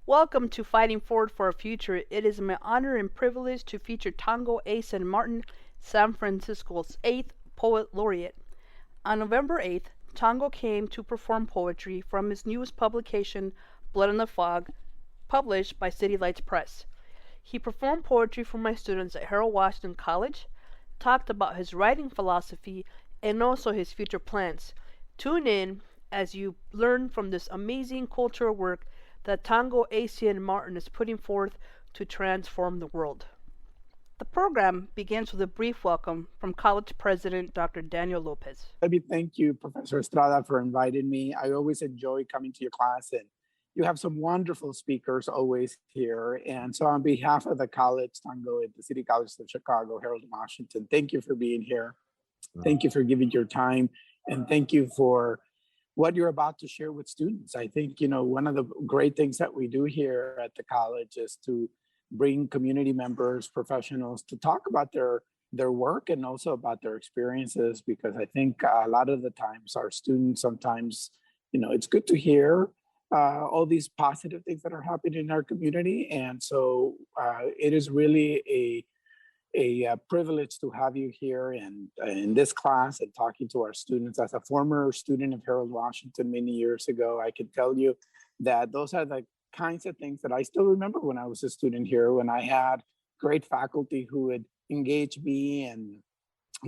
Welcome to Fighting Forward for a Future. It is my honor and privilege to feature Tongo Eisen-Martin, San Francisco's 8th Poet Laureate. On November 8th, Tongo came to perform poetry from his newest publication, Blood in the Fog, published by City Lights Press. He performed poetry for my students at Harold Washington College, talked about his writing philosophy, and also his future plans. Tune in as you learn from this amazing cultural work that Tongo Eisen-Martin is putting forth to transform the world. The program begins with a brief welcome from College President Dr. Daniel Lopez. Let me thank you, Professor Estrada, for inviting me. I always enjoy coming to your class, and you have some wonderful speakers always here. And so on behalf of the college, Tongo at the City College of Chicago, Harold Washington, thank you for being here. Thank you for giving your time, and thank you for what you're about to share with students. I think, one of the great things that we do here at the college is to bring community members, professionals to talk about their work and also about their experiences, because I think a lot of the times our students sometimes, it's good to hear all these positive things that are happening in our community. And so it is really a privilege to have you here and in this class and talking to our students. As a former student of Harold Washington many years ago, I can tell you that those are the kinds of things that I still remember when I was a student here, when I had great faculty who would engage me and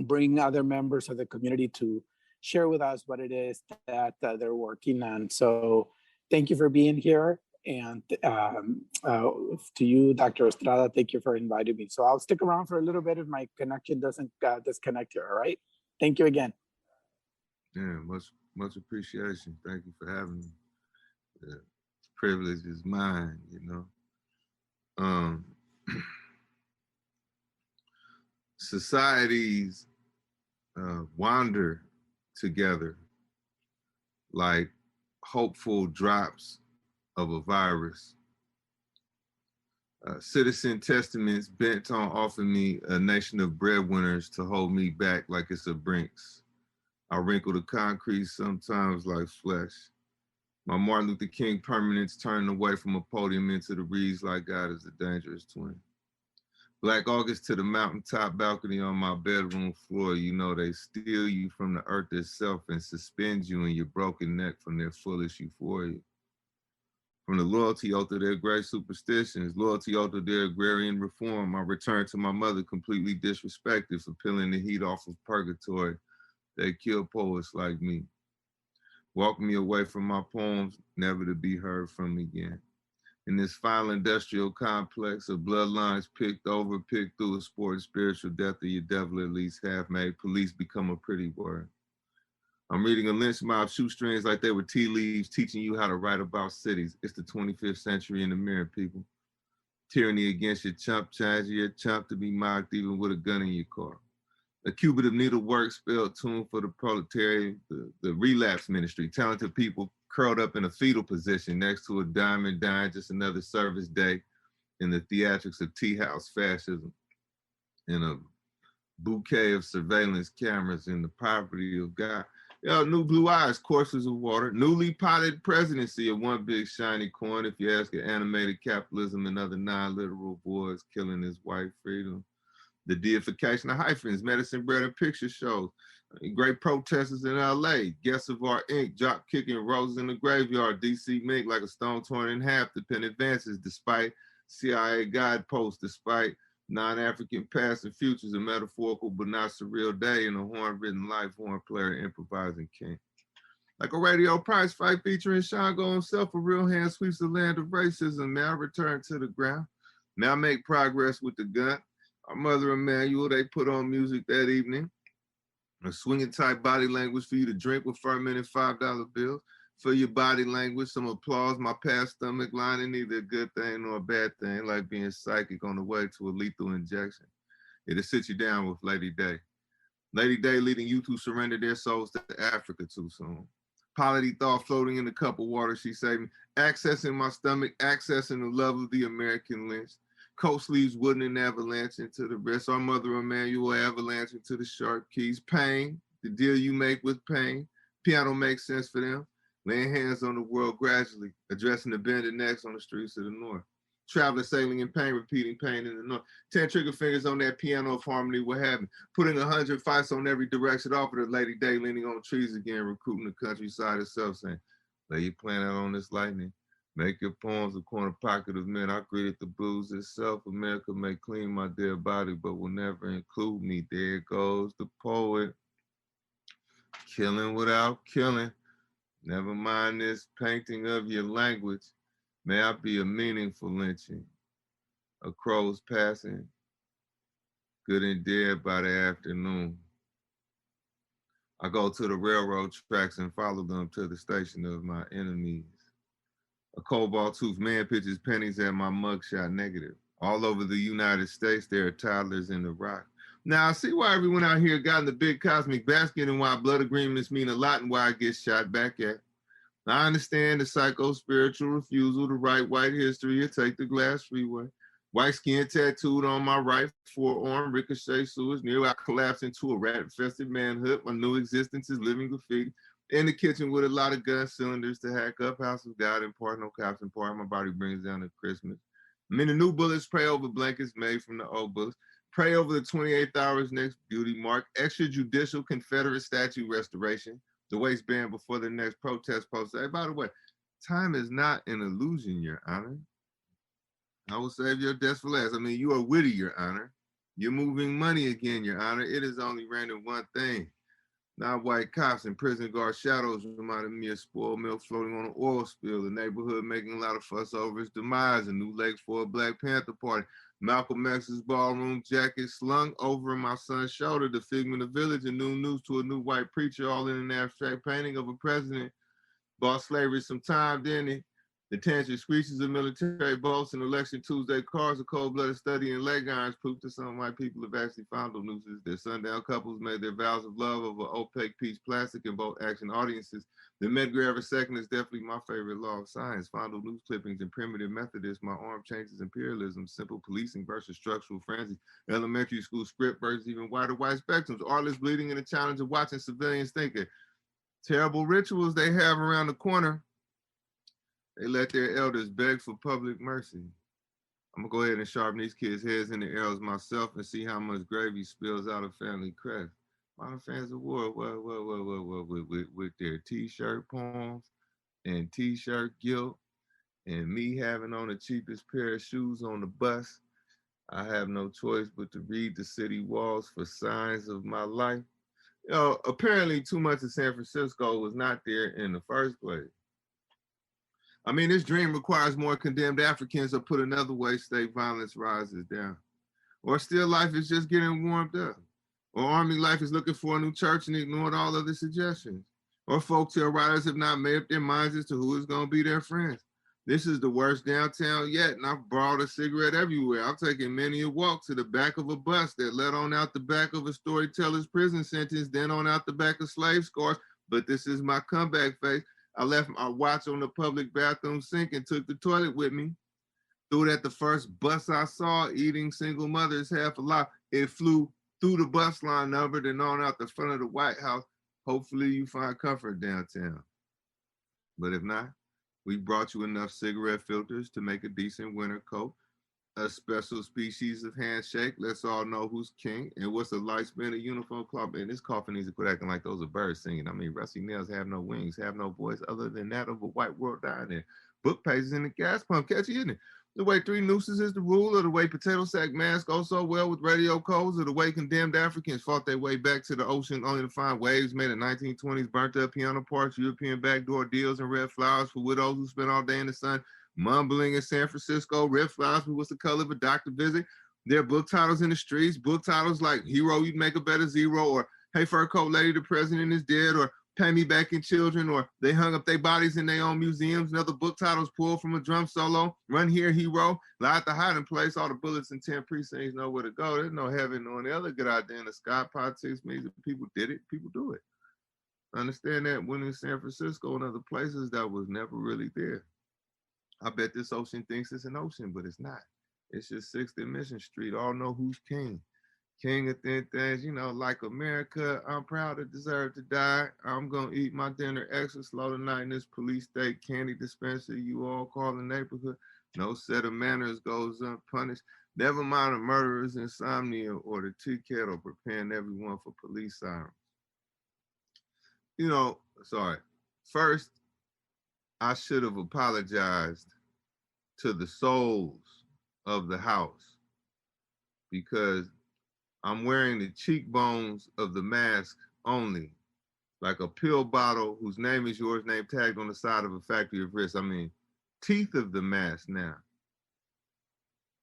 bring other members of the community to share with us what it is that they're working on. So thank you for being here. And to you, Dr. Estrada, thank you for inviting me. So I'll stick around for a little bit if my connection doesn't disconnect here, all right? Thank you again. Yeah, much appreciation. Thank you for having me. The privilege is mine, Societies wander together like hopeful drops of a virus. Citizen testaments bent on offering me a nation of breadwinners to hold me back like it's a Brinks. I wrinkle the concrete sometimes like flesh. My Martin Luther King permanence turning away from a podium into the reeds like God is a dangerous twin. Black August to the mountaintop balcony on my bedroom floor, they steal you from the earth itself and suspend you in your broken neck from their foolish euphoria. From the loyalty oath of their great superstitions, loyalty oath of their agrarian reform, I return to my mother completely disrespected for peeling the heat off of purgatory. They kill poets like me. Walk me away from my poems, never to be heard from again. In this final industrial complex of bloodlines picked over, picked through a sport and spiritual death of your devil at least half made police become a pretty word. I'm reading a lynch mob shoestrings like they were tea leaves, teaching you how to write about cities. It's the 25th century in the mirror, people. Tyranny against your chump, charge your chump to be mocked even with a gun in your car. A cubit of needlework spelled tune for the proletariat, the relapse ministry, talented people curled up in a fetal position next to a diamond dying, just another service day in the theatrics of tea house fascism, in a bouquet of surveillance cameras in the poverty of God. New blue eyes, courses of water, newly potted presidency of one big shiny coin, if you ask it, animated capitalism and other non-literal boys killing his white freedom. The deification of hyphens, medicine bread and picture shows, great protesters in LA, guests of our ink, drop kicking roses in the graveyard, DC Mink like a stone torn in half, the pen advances despite CIA guideposts, despite non-African past and futures, a metaphorical but not surreal day in a horn-ridden life, horn player improvising king. Like a radio prize fight featuring Shango himself, a real hand sweeps the land of racism. May I return to the ground? May I make progress with the gun? Our mother Emmanuel, they put on music that evening. A swinging type body language for you to drink with fermented $5 bills. For your body language, some applause, my past stomach lining, neither a good thing nor a bad thing, like being psychic on the way to a lethal injection. It'll sit you down with Lady Day. Lady Day leading youth who surrender their souls to Africa too soon. Polity thought floating in the cup of water, she saved me. Accessing my stomach, accessing the love of the American lynch. Coat sleeves wooden and avalanche into the wrist. Our mother Emmanuel avalanche into the sharp keys. Pain, the deal you make with pain. Piano makes sense for them. laying hands on the world gradually, addressing the bended necks on the streets of the north. Traveling, sailing in pain, repeating pain in the north. 10 trigger fingers on that piano of harmony, what happened? Putting 100 fights on every direction, offered a lady day, leaning on trees again, recruiting the countryside itself, saying, lay your plan out on this lightning. Make your poems a corner pocket of men. I created the blues itself. America may clean my dead body, but will never include me. There goes the poet. Killing without killing. Never mind this painting of your language. May I be a meaningful lynching. A crow's passing, good and dead by the afternoon. I go to the railroad tracks and follow them to the station of my enemies. A cobalt-toothed man pitches pennies at my mugshot negative. All over the United States, there are toddlers in the rock. Now, I see why everyone out here got in the big cosmic basket and why blood agreements mean a lot and why I get shot back at. I understand the psycho-spiritual refusal to write white history or take the glass freeway. White skin tattooed on my right forearm, ricochet sewage. Near I collapse into a rat-infested manhood. My new existence is living graffiti. In the kitchen with a lot of gun cylinders to hack up. House of God in part, no cops in part. My body brings down to Christmas. I'm in the new bullets, pray over blankets made from the old bullets. Pray over the 28th hour's next beauty mark. Extrajudicial Confederate statue restoration. The waistband before the next protest post. Hey, by the way, time is not an illusion, Your Honor. I will save your death for last. I mean, you are witty, Your Honor. You're moving money again, Your Honor. It is only random one thing. Not white cops and prison guard shadows reminded me of spoiled milk floating on an oil spill. The neighborhood making a lot of fuss over its demise. A new legs for a Black Panther party. Malcolm X's ballroom jacket slung over my son's shoulder. The figment of village and new news to a new white preacher, all in an abstract painting of a president. Bought slavery some time, didn't he? The tangent screeches of military bolts and election Tuesday cars, a cold-blooded study in leg irons, proof that some white people have actually fondled nooses. Their sundown couples made their vows of love over opaque peach plastic in both action audiences. The Medgar every second is definitely my favorite law of science. Fondled news clippings and primitive Methodists, my arm changes imperialism, simple policing versus structural frenzy, elementary school script versus even wider white spectrums, artless bleeding and the challenge of watching civilians thinking. Terrible rituals they have around the corner. They let their elders beg for public mercy. I'm gonna go ahead and sharpen these kids' heads in the arrows myself and see how much gravy spills out of family crest. Modern fans of war, with their t-shirt poems and t-shirt guilt and me having on the cheapest pair of shoes on the bus. I have no choice but to read the city walls for signs of my life. You know, apparently too much of San Francisco was not there in the first place. I mean, this dream requires more condemned Africans, or put another way, state violence rises down. Or still life is just getting warmed up. Or army life is looking for a new church and ignored all other suggestions. Or folktale writers have not made up their minds as to who is going to be their friends. This is the worst downtown yet, and I've borrowed a cigarette everywhere. I've taken many a walk to the back of a bus that led on out the back of a storyteller's prison sentence, then on out the back of slave scars. But this is my comeback phase. I left my watch on the public bathroom sink and took the toilet with me. Threw it at the first bus I saw, eating single mothers half alive. It flew through the bus line number, then on out the front of the White House. Hopefully you find comfort downtown. But if not, we brought you enough cigarette filters to make a decent winter coat. A special species of handshake. Let's all know who's king and what's a light span of uniform cloth. And this coffin needs to quit acting like those are birds singing. I mean, rusty nails have no wings, have no voice other than that of a white world dying there. Book pages in the gas pump, catchy, isn't it? The way three nooses is the rule, or the way potato sack masks go so well with radio codes, or the way condemned Africans fought their way back to the ocean only to find waves made in 1920s, burnt up piano parts, European backdoor deals, and red flowers for widows who spent all day in the sun mumbling in San Francisco, red flowers for what's the color of a doctor visit. There are book titles in the streets, book titles like Hero, You'd Make a Better Zero, or Hey Fur Coat Lady, the President is Dead, or Pay Me Back in Children, or They Hung Up Their Bodies in Their Own Museums. And other book titles pulled from a drum solo, Run Here, Hero, Lie at the Hiding Place, all the bullets in 10 precincts know where to go. There's no heaven nor the other good idea in the sky. Politics means that people did it, people do it. Understand that when in San Francisco and other places that was never really there. I bet this ocean thinks it's an ocean, but it's not. It's just 6th and Mission Street. All know who's king. King of thin things, you know, like America, I'm proud to deserve to die. I'm gonna eat my dinner extra slow tonight in this police state candy dispenser you all call the neighborhood. No set of manners goes unpunished. Never mind a murderer's insomnia or the tea kettle preparing everyone for police sirens. You know, sorry. First, I should have apologized to the souls of the house because I'm wearing the cheekbones of the mask only, like a pill bottle whose name is yours, name tagged on the side of a factory of wrist. I mean, teeth of the mask now.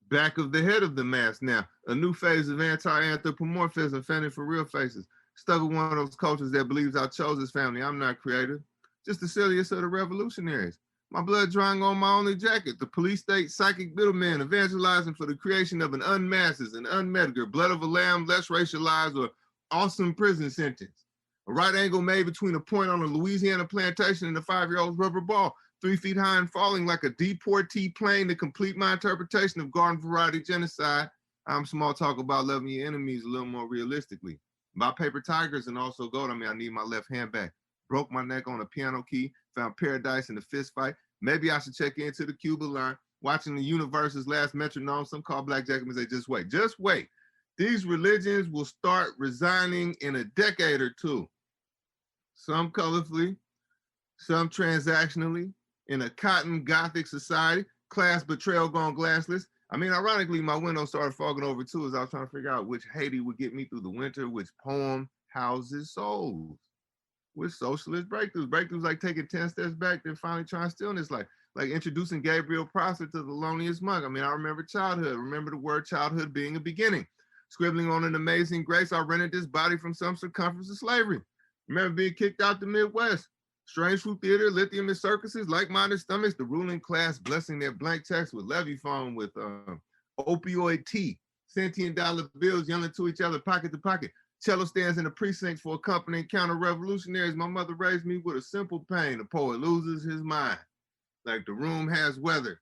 Back of the head of the mask now. A new phase of anti-anthropomorphism, fanning for real faces. Stuck with one of those cultures that believes I chose this family. I'm not creative. Just the silliest of the revolutionaries. My blood drying on my only jacket. The police state psychic middleman evangelizing for the creation of an unmasses, an unmedical, blood of a lamb, less racialized, or awesome prison sentence. A right angle made between a point on a Louisiana plantation and a 5-year-old's rubber ball. 3 feet high and falling like a deportee plane to complete my interpretation of garden variety genocide. I'm small talk about loving your enemies a little more realistically. My paper tigers and also gold. I mean, I need my left hand back. Broke my neck on a piano key, found paradise in a fist fight. Maybe I should check into the Cuba line, watching the universe's last metronome. Some call Black Jack and say, just wait, just wait. These religions will start resigning in a decade or two. Some colorfully, some transactionally, in a cotton Gothic society, class betrayal gone glassless. I mean, ironically, my window started fogging over too as I was trying to figure out which Haiti would get me through the winter, which poem houses souls, which socialist breakthroughs. Breakthroughs like taking 10 steps back, then finally trying stillness, like introducing Gabriel Prosser to the loneliest monk. I mean, I remember childhood, remember the word childhood being a beginning. Scribbling on an amazing grace, I rented this body from some circumference of slavery. Remember being kicked out the Midwest. Strange fruit theater, lithium and circuses, like-minded stomachs, the ruling class blessing their blank checks with levy phone, with opioid tea, sentient dollar bills yelling to each other pocket to pocket. Cello stands in the precincts for accompanying counter-revolutionaries. My mother raised me with a simple pain. The poet loses his mind, like the room has weather,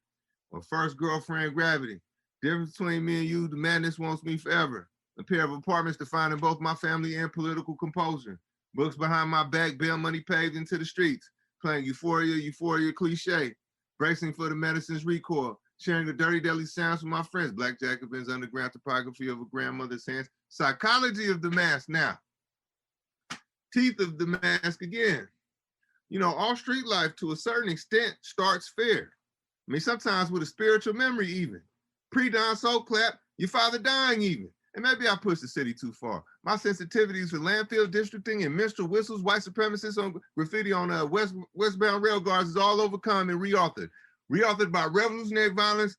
or first girlfriend gravity. Difference between me and you, the madness wants me forever. A pair of apartments defining both my family and political composure. Books behind my back, bail money paved into the streets, playing euphoria cliche, bracing for the medicine's recoil, sharing the dirty daily sounds with my friends, Black Jacobin's underground topography of a grandmother's hands, psychology of the mask now, teeth of the mask again. You know, all street life to a certain extent starts fair. I mean, sometimes with a spiritual memory even. Pre-dawn soul clap, your father dying even. And maybe I pushed the city too far. My sensitivities for landfill districting and minstrel whistles, white supremacists on graffiti on westbound rail guards is all overcome and reauthored. Reauthored by revolutionary violence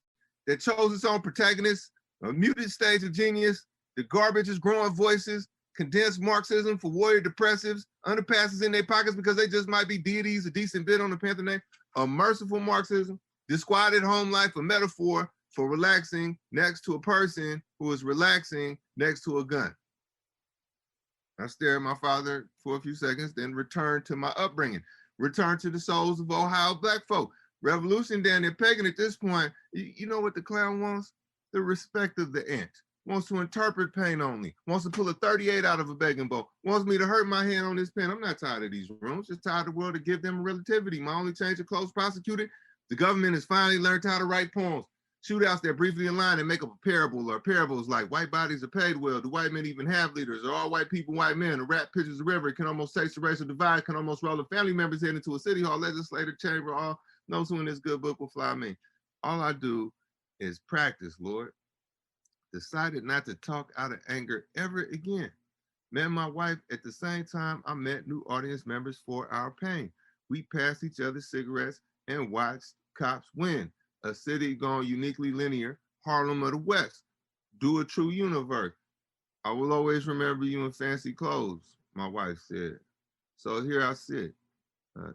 that chose its own protagonists, a muted stage of genius, the garbage is growing voices, condensed Marxism for warrior depressives, underpasses in their pockets because they just might be deities, a decent bit on the Panther name, a merciful Marxism, disquieted home life, a metaphor for relaxing next to a person who is relaxing next to a gun. I stare at my father for a few seconds, then return to my upbringing, return to the souls of Ohio Black folk. Revolution down there pagan at this point, you know what the clown wants? The respect of the ant. Wants to interpret pain only, wants to pull a 38 out of a begging bowl, wants me to hurt my hand on this pen. I'm not tired of these rooms, just tired of the world to give them a relativity. My only change of clothes prosecuted, the government has finally learned how to write poems. Shootouts that briefly align and make up a parable, or parables like white bodies are paid well. Do white men even have leaders? Are all white people white men? A rat pitches a river. It can almost taste the racial divide, can almost roll a family members head into a city hall, legislative chamber. All knows who in this good book will fly me. All I do is practice, Lord. Decided not to talk out of anger ever again. Met my wife at the same time I met new audience members for our pain. We passed each other cigarettes and watched cops win. A city gone uniquely linear, Harlem of the West. Do a true universe. I will always remember you in fancy clothes, my wife said. So here I sit,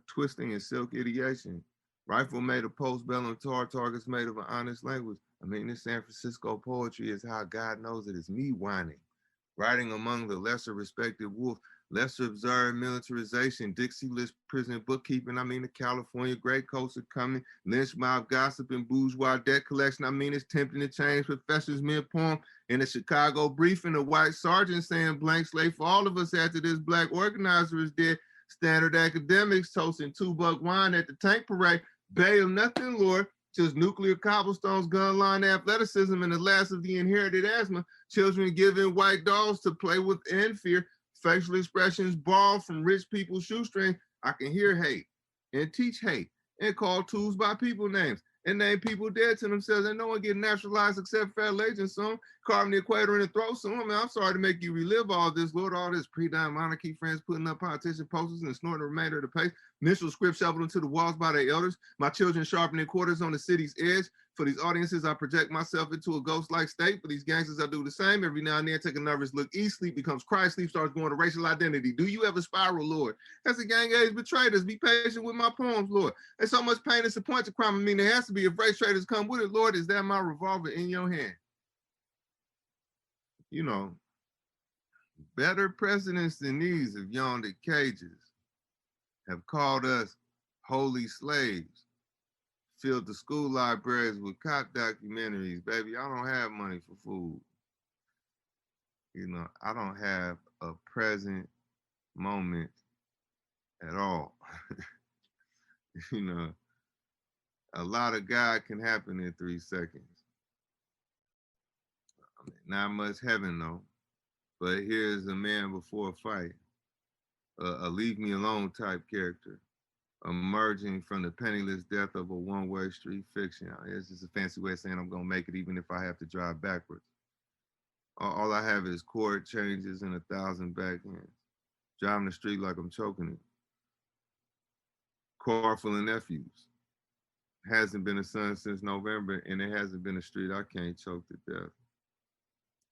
twisting in silk ideation. Rifle made of postbellum targets made of an honest language. I mean, this San Francisco poetry is how God knows it is me whining, riding among the lesser respected wolf, Lesser observed militarization, Dixie list prison bookkeeping. I mean, the California Great Coats are coming. Lynch mob gossip and bourgeois debt collection. I mean, it's tempting to change professors mid-poem. In the Chicago briefing, a white sergeant saying blank slate for all of us after this black organizer is dead. Standard academics toasting $2 wine at the tank parade. Bail nothing, Lord. Just nuclear cobblestones, gun line athleticism, and the last of the inherited asthma. Children given white dolls to play with in fear. Facial expressions borrowed from rich people's shoestring. I can hear hate and teach hate and call tools by people names and name people dead to themselves. And no one get naturalized except federal agents soon. Carving the equator in the throat soon. I mean, I'm sorry to make you relive all this, Lord, all this pre-dime monarchy friends putting up politician posters and snorting the remainder of the pace. Initial script shoveled into the walls by their elders. My children sharpening quarters on the city's edge. For these audiences, I project myself into a ghost-like state. For these gangsters, I do the same. Every now and then, take a nervous look east. Sleep becomes Christ. Sleep starts going to racial identity. Do you ever spiral, Lord? As the gang age betrayed us, be patient with my poems, Lord. There's so much pain and disappointment to crime. I mean, there has to be if race traders come with it, Lord. Is that my revolver in your hand? You know, better presidents than these have yawned at cages, have called us holy slaves, filled the school libraries with cop documentaries. Baby, I don't have money for food. You know, I don't have a present moment at all. You know, a lot of God can happen in 3 seconds. I mean, not much heaven though, but here's a man before a fight, a leave me alone type character, emerging from the penniless death of a one-way street fiction. It's just a fancy way of saying I'm gonna make it even if I have to drive backwards. All I have is chord changes and 1,000 backhands. Driving the street like I'm choking it. Car full of nephews. Hasn't been a son since November, and it hasn't been a street I can't choke to death.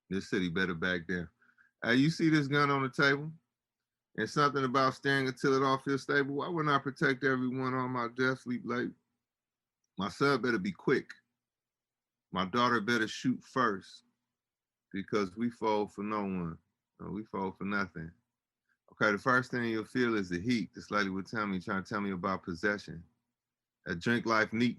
This city better back down. You see this gun on the table? And something about staring until it all feels stable. Why wouldn't I protect everyone on my death sleep late? My son better be quick. My daughter better shoot first because we fold for no one. No, we fold for nothing. Okay, the first thing you'll feel is the heat. This lady would tell me, trying to tell me about possession. A drink life neat,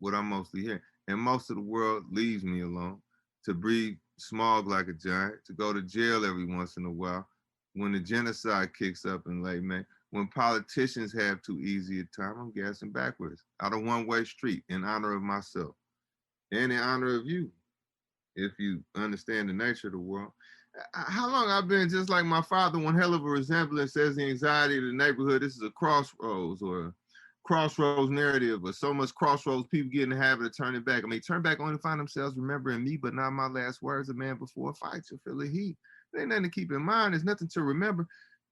what I'm mostly hearing. And most of the world leaves me alone to breathe smog like a giant, to go to jail every once in a while. When the genocide kicks up in late May, when politicians have too easy a time, I'm gassing backwards out of one-way street in honor of myself and in honor of you, if you understand the nature of the world. How long I've been just like my father, one hell of a resemblance says the anxiety of the neighborhood, this is a crossroads or a crossroads narrative, or so much crossroads people get in the habit of turning back. I mean, turn back only to find themselves remembering me, but not my last words. A man before a fight, you'll feel the heat. There ain't nothing to keep in mind. There's nothing to remember.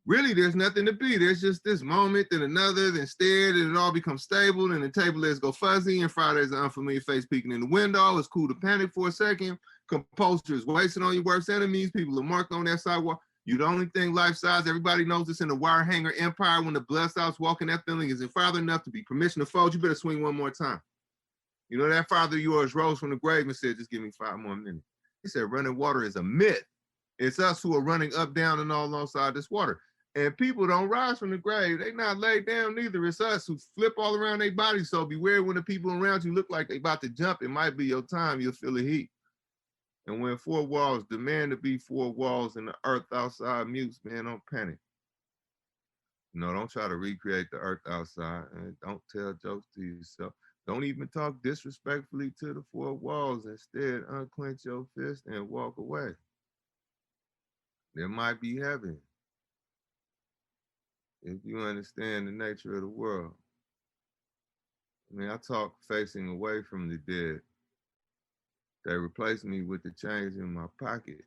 Really, there's nothing to be. There's just this moment, then another, then stared, and it all becomes stable, and the table legs go fuzzy, and Friday's an unfamiliar face peeking in the window. It's cool to panic for a second. Composure is wasted on your worst enemies. People are marked on that sidewalk. You the only thing life-size. Everybody knows this in the wire hanger empire. When the blood stops walking, that feeling isn't father enough to be permission to fold. You better swing one more time. You know, that father of yours rose from the grave and said, just give me 5 more minutes. He said, running water is a myth. It's us who are running up, down, and all alongside this water. And people don't rise from the grave. They not laid down neither. It's us who flip all around their bodies. So beware when the people around you look like they about to jump. It might be your time. You'll feel the heat. And when 4 walls demand to be 4 walls and the earth outside mutes, man, don't panic. No, don't try to recreate the earth outside. And don't tell jokes to yourself. Don't even talk disrespectfully to the 4 walls. Instead, unclench your fist and walk away. There might be heaven if you understand the nature of the world. I mean, I talk facing away from the dead. They replace me with the change in my pocket,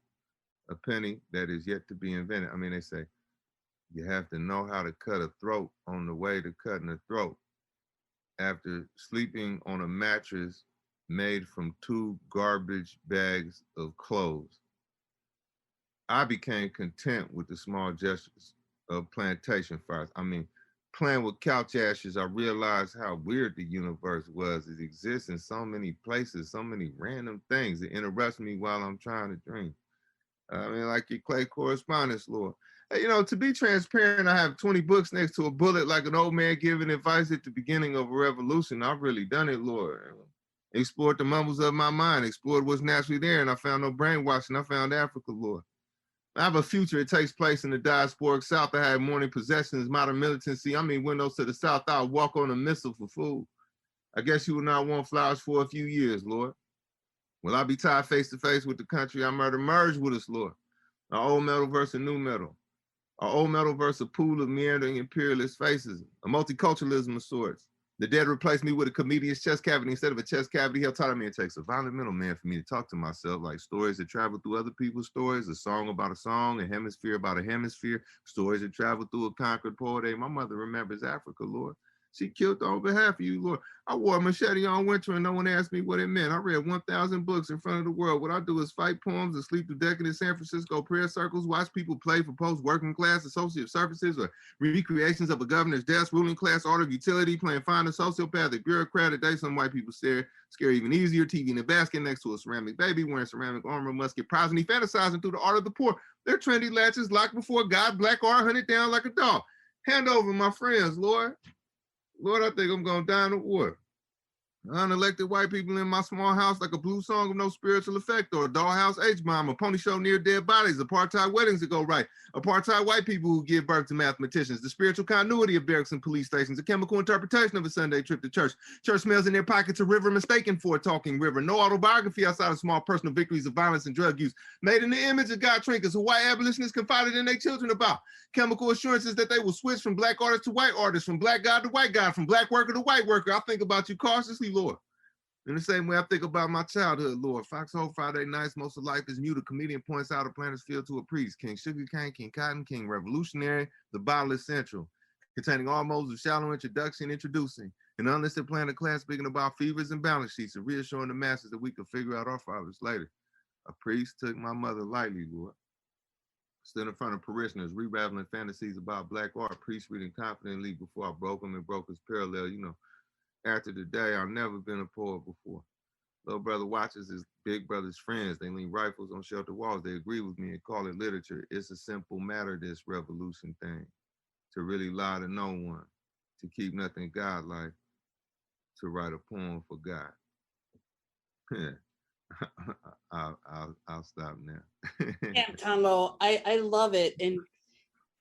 a penny that is yet to be invented. I mean, they say you have to know how to cut a throat on the way to cutting a throat. After sleeping on a mattress made from 2 garbage bags of clothes, I became content with the small gestures of plantation fires. I mean, playing with couch ashes, I realized how weird the universe was. It exists in so many places, so many random things. It interrupts me while I'm trying to dream. I mean, like your Clay correspondence, Lord. Hey, to be transparent, I have 20 books next to a bullet like an old man giving advice at the beginning of a revolution. I've really done it, Lord. Explored the mumbles of my mind, explored what's naturally there, and I found no brainwashing. I found Africa, Lord. I have a future. It takes place in the diasporic South. I have morning possessions, modern militancy. I mean, windows to the South. I'll walk on a missile for food. I guess you will not want flowers for a few years, Lord. Will I be tied face to face with the country I murder? Merge with us, Lord. Our old metal versus new metal. Our old metal versus a pool of meandering imperialist faces. A multiculturalism of sorts. The dead replaced me with a comedian's chest cavity instead of a chest cavity. Hell taught me it takes a violent middleman for me to talk to myself, like stories that travel through other people's stories, a song about a song, a hemisphere about a hemisphere, stories that travel through a conquered poet. Hey, my mother remembers Africa, Lord. She killed on behalf of you, Lord. I wore a machete all winter and no one asked me what it meant. I read 1,000 books in front of the world. What I do is fight poems and sleep through decadent San Francisco prayer circles, watch people play for post-working class associate services or recreations of a governor's desk, ruling class order of utility, playing find a sociopathic bureaucrat. Today, some white people scare even easier. TV in a basket next to a ceramic baby wearing ceramic armor, musket, progeny, fantasizing through the art of the poor. Their trendy latches locked before God, black art hunted down like a dog. Hand over my friends, Lord. Lord, I think I'm going to die in the war. Unelected white people in my small house like a blue song of no spiritual effect, or a dollhouse H-bomb, a pony show near dead bodies, apartheid weddings that go right, apartheid white people who give birth to mathematicians, the spiritual continuity of barracks and police stations, a chemical interpretation of a Sunday trip to church, church smells in their pockets, a river mistaken for a talking river, no autobiography outside of small personal victories of violence and drug use, made in the image of God trinkers who white abolitionists confided in their children about, chemical assurances that they will switch from black artists to white artists, from black God to white God, from black worker to white worker. I think about you cautiously, Lord. In the same way I think about my childhood, Lord. Foxhole Friday nights, most of life is mute. A comedian points out a planet's field to a priest. King Sugarcane, King Cotton, King Revolutionary, the bottle is central, containing all modes of shallow introduction, introducing an unlisted planet class speaking about fevers and balance sheets and reassuring the masses that we could figure out our fathers later. A priest took my mother lightly, Lord. Stood in front of parishioners, re-raveling fantasies about black art, priest reading confidently before I broke him and broke his parallel, After the day, I've never been a poet before. Little brother watches his big brother's friends. They lean rifles on shelter walls. They agree with me and call it literature. It's a simple matter, this revolution thing. To really lie to no one. To keep nothing godlike. To write a poem for God. I'll stop now. Damn, Tongo, I love it. And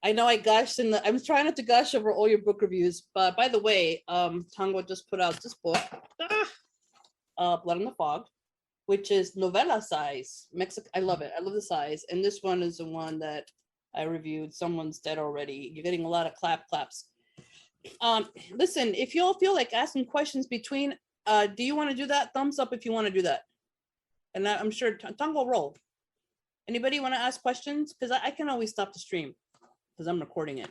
I know I gushed I'm trying not to gush over all your book reviews, but by the way, Tongo just put out this book, Blood in the Fog, which is novella size. I love it. I love the size. And this one is the one that I reviewed. Someone's dead already. You're getting a lot of claps. Listen, if you all feel like asking questions between, do you want to do that? Thumbs up if you want to do that. And I'm sure Tongo roll. Anybody want to ask questions? Because I can always stop the stream because I'm recording it.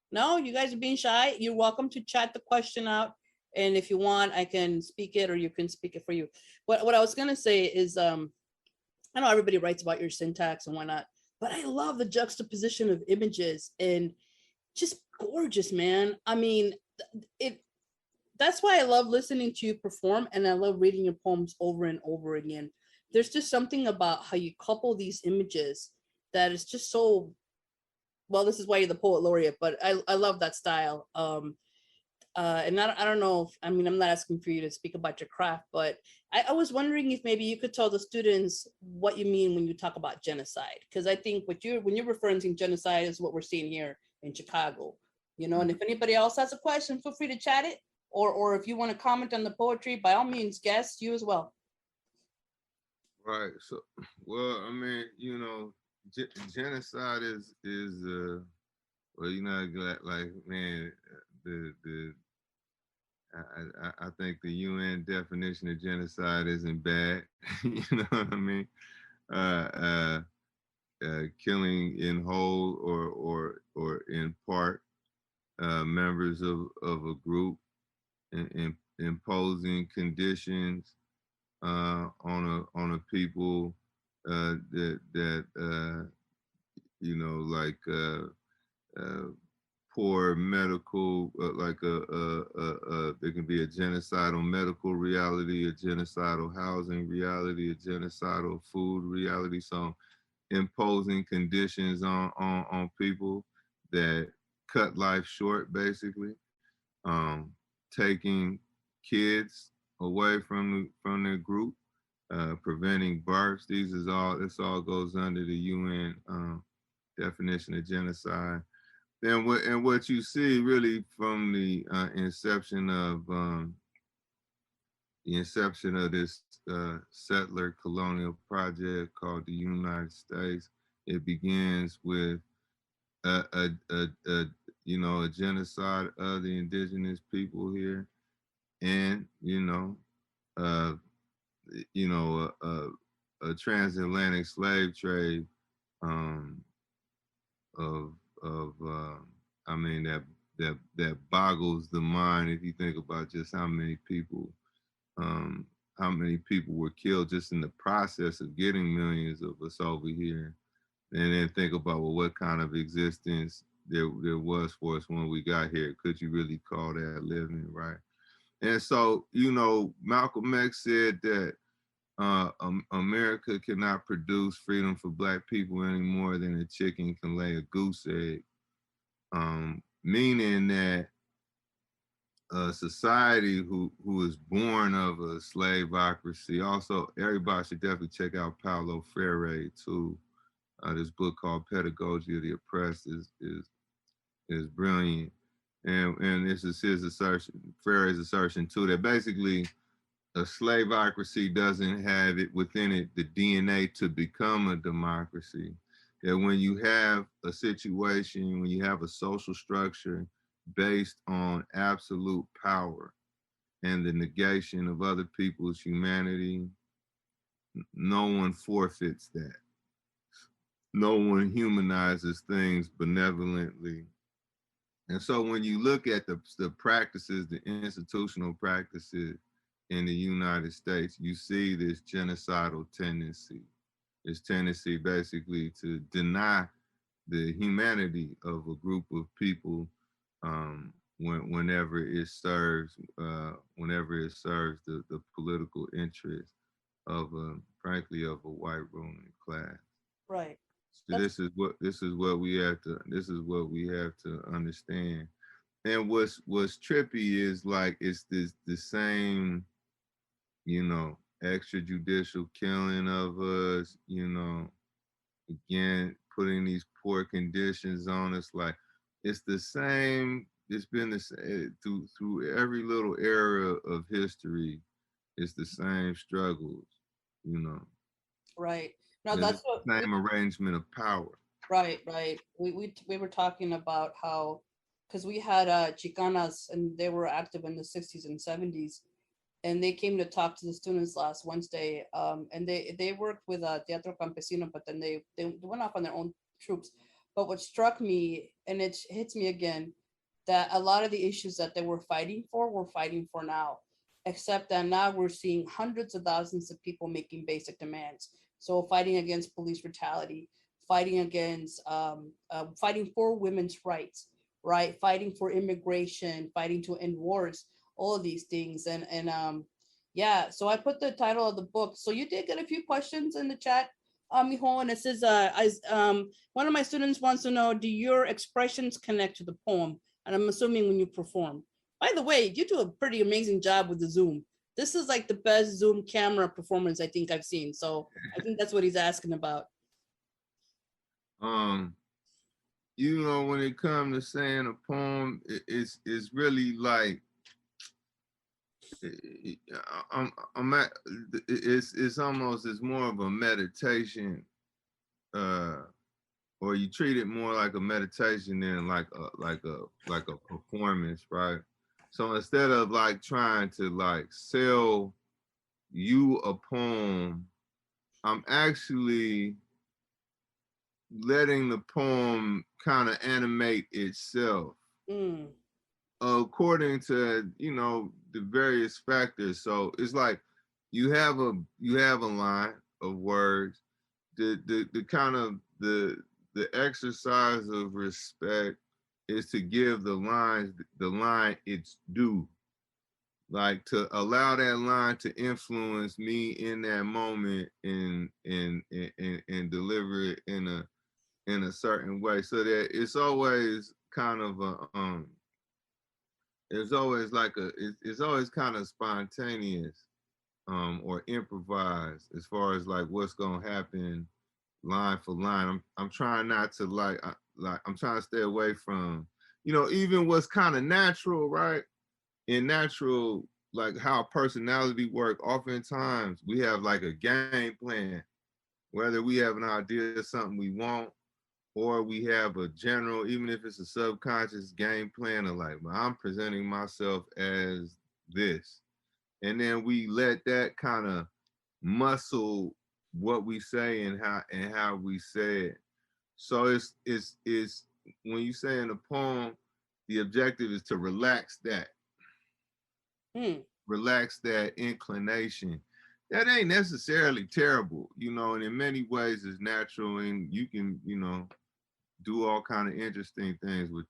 No, you guys are being shy. You're welcome to chat the question out. And if you want, I can speak it or you can speak it for you. What I was going to say is, I know everybody writes about your syntax and whatnot, but I love the juxtaposition of images and just gorgeous, man. I mean, that's why I love listening to you perform and I love reading your poems over and over again. There's just something about how you couple these images that is just so, well, this is why you're the poet laureate, but I love that style. And I don't know, I'm not asking for you to speak about your craft, but I was wondering if maybe you could tell the students what you mean when you talk about genocide. Because I think when you're referring to genocide is what we're seeing here in Chicago, and if anybody else has a question, feel free to chat it. Or if you want to comment on the poetry, by all means, guests, you as well. Right. So, well, genocide is well, like, man, I think the UN definition of genocide isn't bad. You know what I mean? Killing in whole or in part members of a group and imposing conditions on a people that poor medical, there can be a genocidal medical reality, a genocidal housing reality, a genocidal food reality. So imposing conditions on people that cut life short, basically, taking kids away from their group, preventing births. This all goes under the UN definition of genocide. What you see really from the inception of this settler colonial project called the United States, it begins with a a genocide of the indigenous people here, and uh, a transatlantic slave trade um, of I mean that boggles the mind if you think about just um, how many people were killed just in the process of getting millions of us over here, and then think about, well, what kind of existence there was for us when we got here. Could you really call that living, right? And so, Malcolm X said that America cannot produce freedom for Black people any more than a chicken can lay a goose egg, meaning that a society who is born of a slaveocracy. Also, everybody should definitely check out Paulo Freire too. This book called Pedagogy of the Oppressed is brilliant, and this is his assertion, Freire's assertion too, that basically a slaveocracy doesn't have it within it the DNA to become a democracy. That when you have a situation, when you have a social structure based on absolute power and the negation of other people's humanity, no one forfeits that. No one humanizes things benevolently. And so when you look at the practices, the institutional practices in the United States, you see this genocidal tendency, this tendency basically to deny the humanity of a group of people whenever it serves the political interest of frankly of a white ruling class. Right. So That's this is what we have to understand. And what's trippy is like it's the same, extrajudicial killing of us, again, putting these poor conditions on us. Like it's the same, it's been the same through every little era of history, it's the same struggles, you know. right. No, It's that's what the same arrangement of power. right, right. We were talking about how, because we had Chicanas and they were active in the 60s and 70s, and they came to talk to the students last Wednesday. And they worked with Teatro Campesino, but then they went off on their own troops. But what struck me, and it hits me again, that a lot of the issues that they were fighting for, we're fighting for now. Except that now we're seeing hundreds of thousands of people making basic demands. So fighting against police brutality, fighting against, fighting for women's rights, right? Fighting for immigration, fighting to end wars, all of these things. And yeah, so I put the title of the book. So you did get a few questions in the chat, Mijo, and it says, one of my students wants to know, do your expressions connect to the poem? And I'm assuming when you perform. By the way, you do a pretty amazing job with the Zoom. This is like the best Zoom camera performance I think I've seen. So I think that's what he's asking about. Um, when it comes to saying a poem, it's really like I'm at, it's more of a meditation, uh, or you treat it more like a meditation than like a performance, right? So instead of like trying to like sell you a poem, I'm actually letting the poem kind of animate itself. Mm. According to the various factors. So it's like you have a line of words, the kind of the exercise of respect is to give the line its due, like to allow that line to influence me in that moment and deliver it in a certain way, so that it's always kind of a it's always like it's always kind of spontaneous or improvised as far as like what's gonna happen line for line. I'm trying not to like I'm trying to stay away from, you know, even what's kind of natural, right? In natural, like how personality work, oftentimes we have like a game plan, whether we have an idea of something we want or we have a general, even if it's a subconscious game plan of like, well, I'm presenting myself as this. And then we let that kind of muscle what we say and how we say it. So it's when you say in a poem, the objective is to relax that inclination. That ain't necessarily terrible, you know, and in many ways it's natural, and you can, you know, do all kind of interesting things with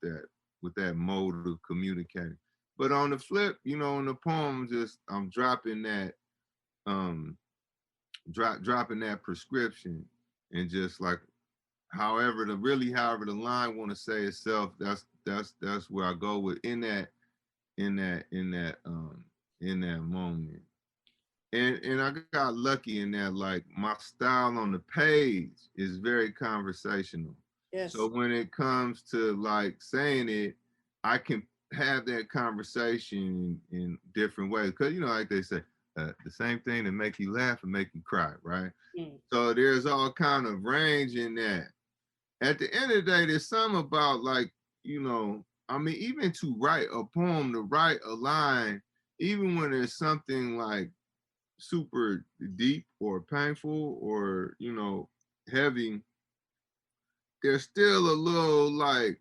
that mode of communicating. But on the flip, you know, in the poem, just I'm dropping that um dropping that prescription, and just like however the line want to say itself, that's where I go with in that moment. And I got lucky in that, like, my style on the page is very conversational. Yes. So when it comes to like saying it, I can have that conversation in different ways. Cause you know, like they say, the same thing that make you laugh and make you cry, right? So there's all kind of range in that. At the end of the day, there's something about, like, you know, I mean, even to write a poem, to write a line, even when there's something like super deep or painful or, you know, heavy, there's still a little like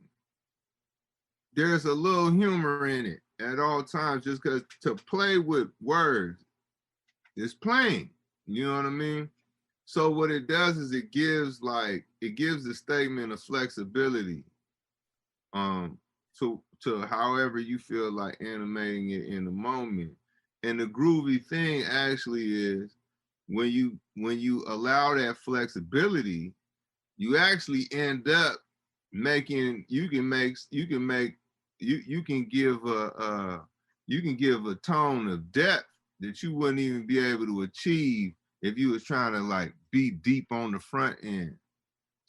there's a little humor in it at all times, just because to play with words is playing, you know what I mean? So what it does is it gives the statement a flexibility um to however you feel like animating it in the moment. And the groovy thing actually is when you allow that flexibility, you actually end up making you can give a tone of depth that you wouldn't even be able to achieve if you was trying to like be deep on the front end.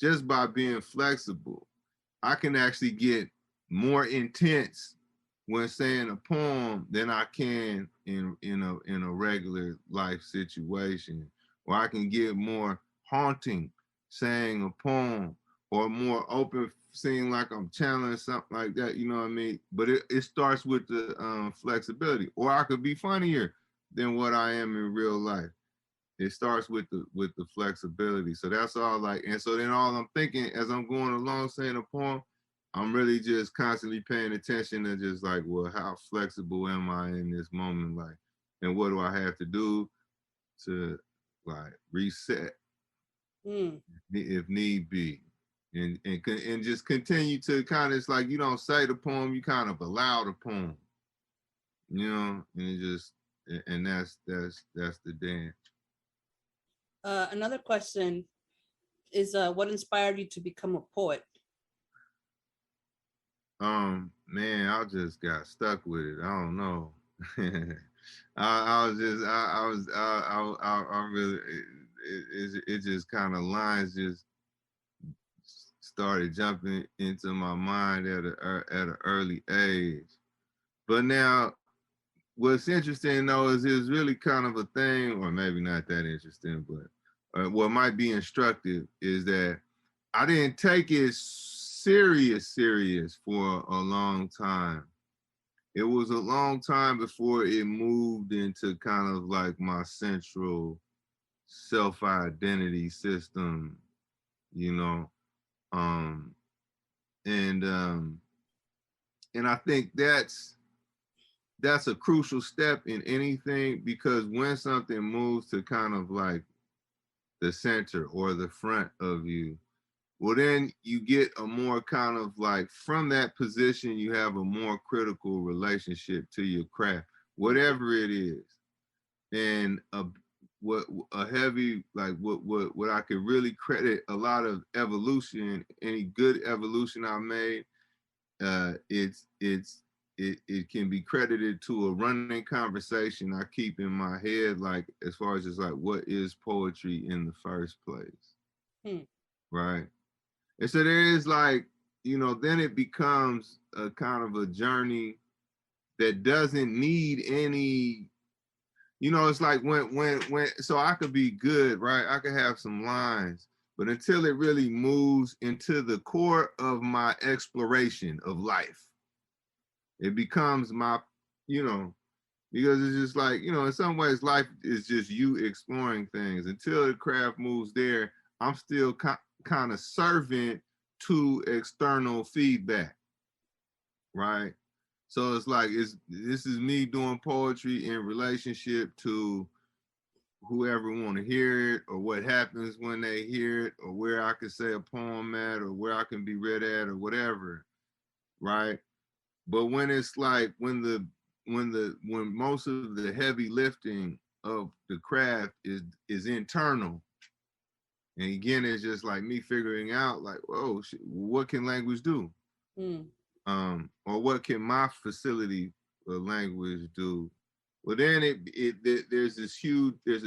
Just by being flexible, I can actually get more intense when saying a poem than I can in a regular life situation. Or I can get more haunting saying a poem, or more open, seeing like I'm channeling something like that, you know what I mean? But it starts with the flexibility. Or I could be funnier than what I am in real life. It starts with the flexibility. So that's all, like, and so then all I'm thinking as I'm going along saying a poem, I'm really just constantly paying attention to just like, well, how flexible am I in this moment? Like, and what do I have to do to like reset if need be? And just continue to kind of, it's like you don't say the poem, you kind of allow the poem, you know, and it just, and that's the dance. Another question is, what inspired you to become a poet? Man, I just got stuck with it. I don't know. I was just, I was, I really, it just kind of lines just started jumping into my mind at an early age. But now, what's interesting though is it's really kind of a thing, or maybe not that interesting, but what might be instructive is that I didn't take it serious for a long time. It was a long time before it moved into kind of like my central self-identity system, you know. Um, and and I think that's a crucial step in anything, because when something moves to kind of like the center or the front of you, well, then you get a more kind of like, from that position, you have a more critical relationship to your craft, whatever it is. And what a heavy, like what I could really credit a lot of evolution, any good evolution I made, it can be credited to a running conversation I keep in my head, like as far as just like, what is poetry in the first place? Right. And so there is like, then it becomes a kind of a journey that doesn't need any, it's like so I could be good, right? I could have some lines, but until it really moves into the core of my exploration of life, it becomes my, because it's just like, in some ways life is just you exploring things. Until the craft moves there, I'm still kind of servant to external feedback, right? So it's like, this is me doing poetry in relationship to whoever want to hear it, or what happens when they hear it, or where I can say a poem at, or where I can be read at, or whatever, right? But when it's like, when most of the heavy lifting of the craft is internal, and again, it's just like me figuring out like, whoa, what can language do? Or what can my facility of language do? Well, then there's a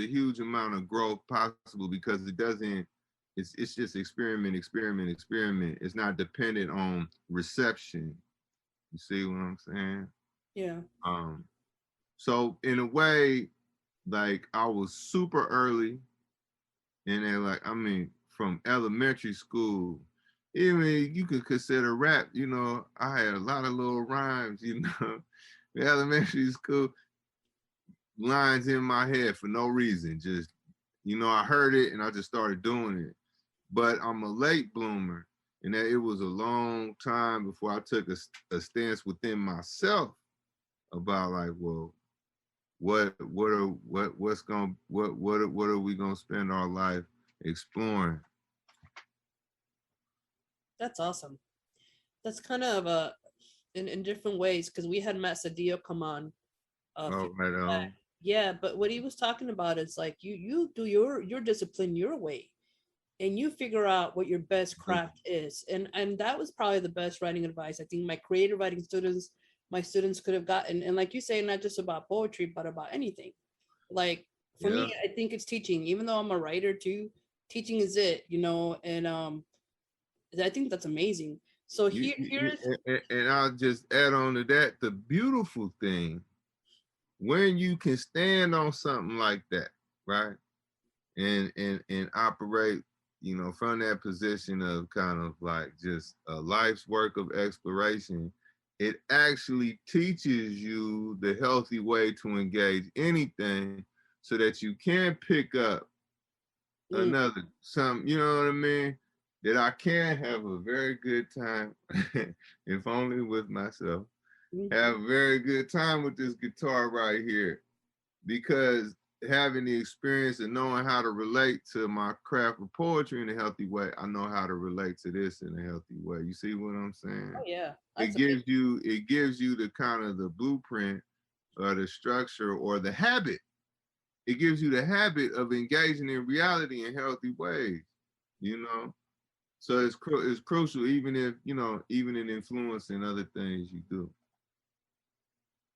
huge amount of growth possible, because it's just experiment. It's not dependent on reception. You see what I'm saying? Yeah. So in a way, like, I was super early, and then, like, I mean, from elementary school, even you could consider rap, I had a lot of little rhymes, elementary school, lines in my head for no reason. Just, I heard it and I just started doing it. But I'm a late bloomer, and that it was a long time before I took a stance within myself about like, well, what are we gonna spend our life exploring? That's awesome. That's kind of in different ways, because we had Matt Sadio come on a few Right years back. on. Yeah, but what he was talking about is like, you do your discipline your way, and you figure out what your best craft is, and that was probably the best writing advice I think my creative writing my students could have gotten. And like you say, not just about poetry, but about anything. Like for Yeah. me, I think it's teaching. Even though I'm a writer too, teaching is it, and I think that's amazing. So here's And I'll just add on to that, the beautiful thing, when you can stand on something like that, right? And operate, from that position of kind of like just a life's work of exploration, it actually teaches you the healthy way to engage anything, so that you can pick up you know what I mean? That I can have a very good time, if only with myself, have a very good time with this guitar right here, because having the experience and knowing how to relate to my craft of poetry in a healthy way, I know how to relate to this in a healthy way. You see what I'm saying? oh yeah, It that's gives you the kind of the blueprint, or the structure, or the habit. It gives you the habit of engaging in reality in healthy ways, you know? So it's crucial, even if, even in influencing other things you do.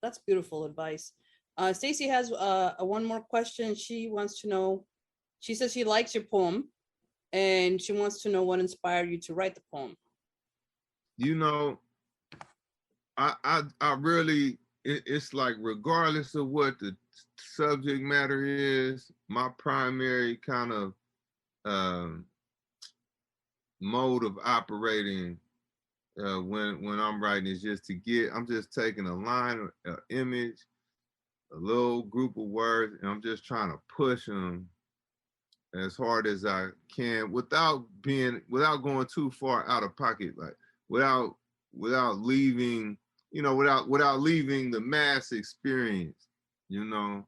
That's beautiful advice. Stacy has one more question. She wants to know. She says she likes your poem, and she wants to know what inspired you to write the poem. You know, I really, it's like, regardless of what the subject matter is, my primary kind of um, mode of operating when I'm writing is just I'm just taking a line, an image, a little group of words, and I'm just trying to push them as hard as I can, without going too far out of pocket, like without leaving, without leaving the mass experience, you know.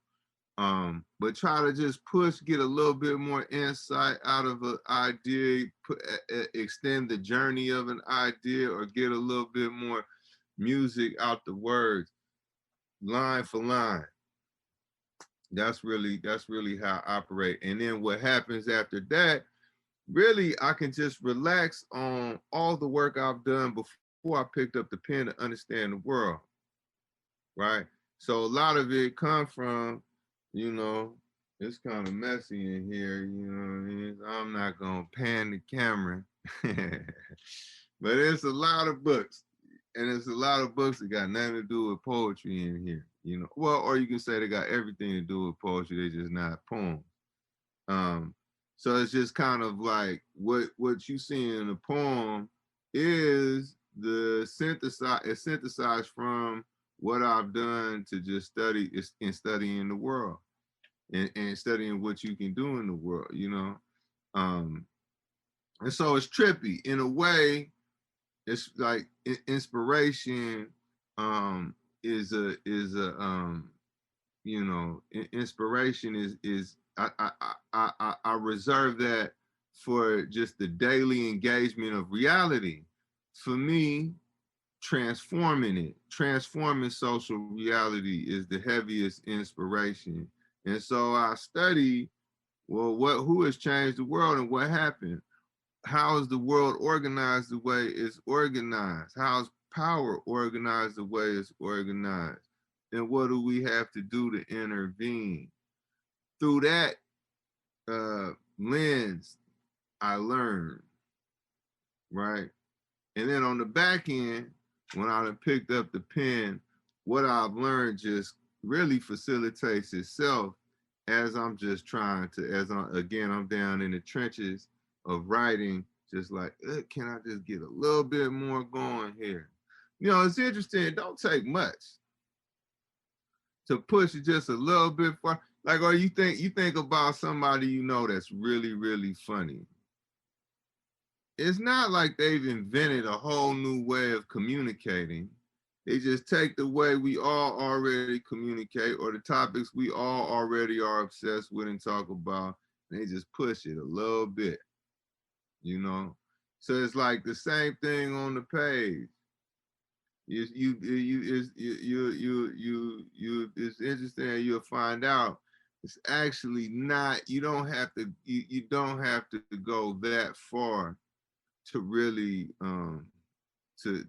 But try to just get a little bit more insight out of an idea, extend the journey of an idea, or get a little bit more music out the words, line for line. That's really how I operate. And then what happens after that, really, I can just relax on all the work I've done before I picked up the pen to understand the world, right? So a lot of it comes from, you know, it's kind of messy in here, you know what I mean? I'm not gonna pan the camera, but it's a lot of books, and it's a lot of books that got nothing to do with poetry in here, you know. Well, or you can say they got everything to do with poetry, they just not poems. Um, so it's just kind of like what you see in the poem is synthesized from what I've done to just study in studying the world, and studying what you can do in the world, you know. Um, and so it's trippy in a way. It's like inspiration is a you know, inspiration is I reserve that for just the daily engagement of reality. For me, transforming social reality is the heaviest inspiration. And so I study, well, who has changed the world and what happened? How is the world organized the way it's organized? How's power organized the way it's organized? And what do we have to do to intervene? Through that lens, I learned, right? And then on the back end, when I picked up the pen, what I've learned just really facilitates itself as I'm just trying to, I'm down in the trenches of writing, just like, can I just get a little bit more going here? You know, it's interesting. It don't take much to push it just a little bit far. Like, or you think about somebody you know that's really, really funny. It's not like they've invented a whole new way of communicating. They just take the way we all already communicate, or the topics we all already are obsessed with and talk about, and they just push it a little bit, you know? So it's like the same thing on the page. It's interesting. You'll find out it's actually not. You don't have to. You don't have to go that far to really to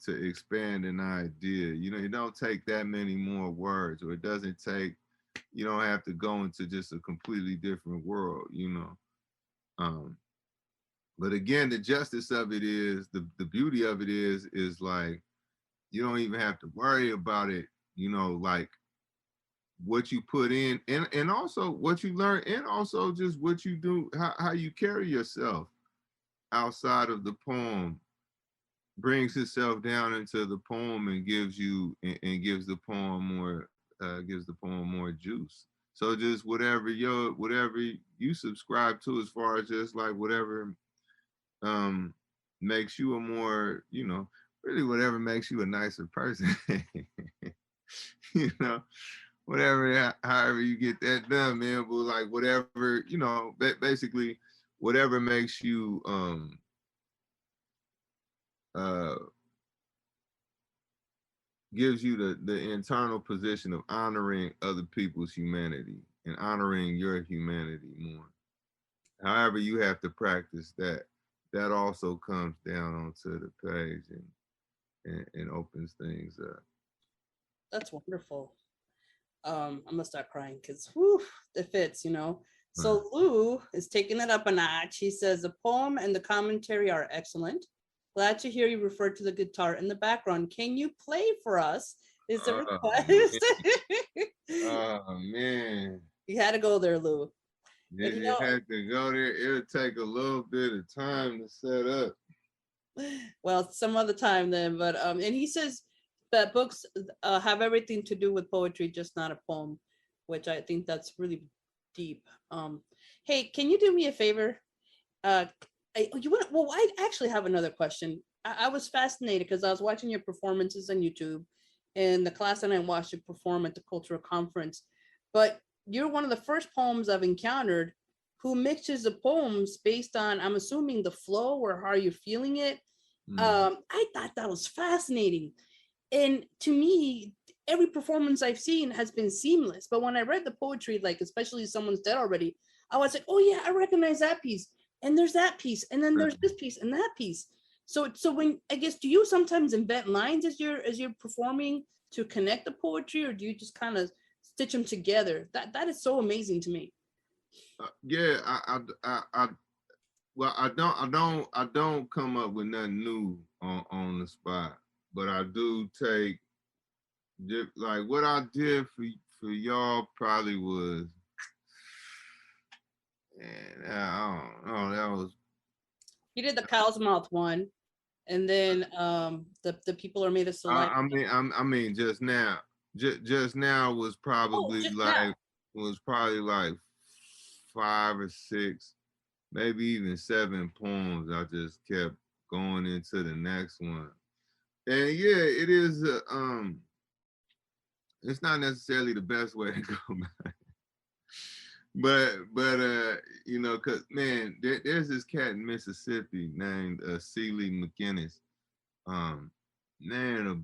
expand an idea. You know, you don't take that many more words, or it doesn't take. You don't have to go into just a completely different world. You know. But again, the justice of it is the beauty of it is like you don't even have to worry about it. You know, like what you put in, and also what you learn, and also just what you do, how you carry yourself outside of the poem brings itself down into the poem and gives you and gives the poem more juice. So just whatever you subscribe to, as far as just like whatever makes you a more, you know, really whatever makes you a nicer person. You know, whatever, however you get that done, man. But like whatever, you know, basically whatever makes you uh gives you the internal position of honoring other people's humanity and honoring your humanity more. However, you have to practice that. That also comes down onto the page and opens things up. That's wonderful. I'm gonna start crying because it fits, you know. Right. So Lou is taking it up a notch. He says the poem and the commentary are excellent. Glad to hear you refer to the guitar in the background. Can you play for us? Is the request? Oh man. You had to go there, Lou. And, You had to go there. It would take a little bit of time to set up. well, some other time then. But and he says that books have everything to do with poetry, just not a poem, which I think that's really deep. Hey, can you do me a favor? Well, I actually have another question. I was fascinated because I was watching your performances on YouTube, and the class that I watched you perform at the cultural conference. but you're one of the first poems I've encountered who mixes the poems based on, I'm assuming, the flow or how you're feeling it. I thought that was fascinating. And to me, every performance I've seen has been seamless. But when I read the poetry, like especially Someone's Dead Already, I was like, oh yeah, I recognize that piece. And there's that piece, and then there's this piece and that piece. So when, I guess, do you sometimes invent lines as you're performing to connect the poetry, or do you just kind of stitch them together? That is so amazing to me. Yeah, well, I don't come up with nothing new on the spot, but I do take, like, what I did for y'all probably was, and I don't know, that was. You did the cow's mouth one, and then the people are made of saliva. I mean, just now was Oh, probably just now. like, 5 or 6, maybe even 7 poems. I just kept going into the next one, and yeah, it is. It's not necessarily the best way to go, but you know, cause man, there's this cat in Mississippi named Celie McGinnis. Man, a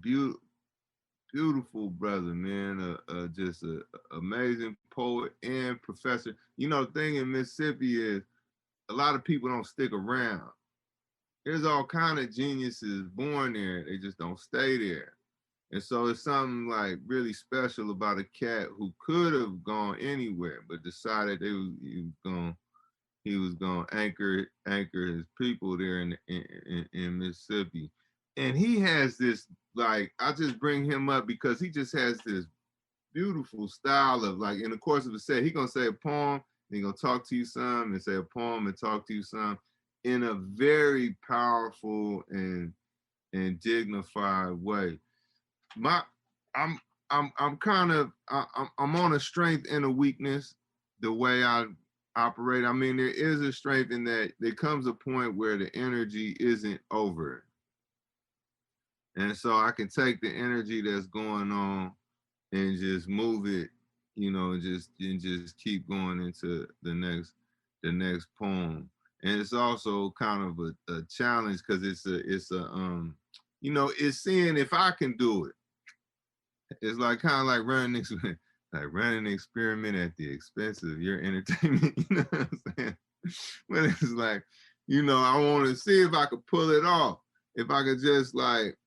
beautiful brother, man. Just a amazing poet and professor. You know, the thing in Mississippi is a lot of people don't stick around. There's all kind of geniuses born there. They just don't stay there. And so it's something like really special about a cat who could have gone anywhere, but decided he was going to anchor his people there in Mississippi. And he has this, like, I just bring him up because he just has this beautiful style of, like, in the course of a set, he gonna say a poem, and he gonna talk to you some, and say a poem and talk to you some, in a very powerful and dignified way. My I'm kind of I'm on a strength and a weakness the way I operate. I mean, there is a strength in that there comes a point where the energy isn't over. And so I can take the energy that's going on and just move it, you know, and just keep going into the next poem. And it's also kind of a challenge because it's a you know, it's seeing if I can do it. It's like kind of like running an experiment at the expense of your entertainment. You know what I'm saying? But it's like, you know, I want to see if I could pull it off. If I could just like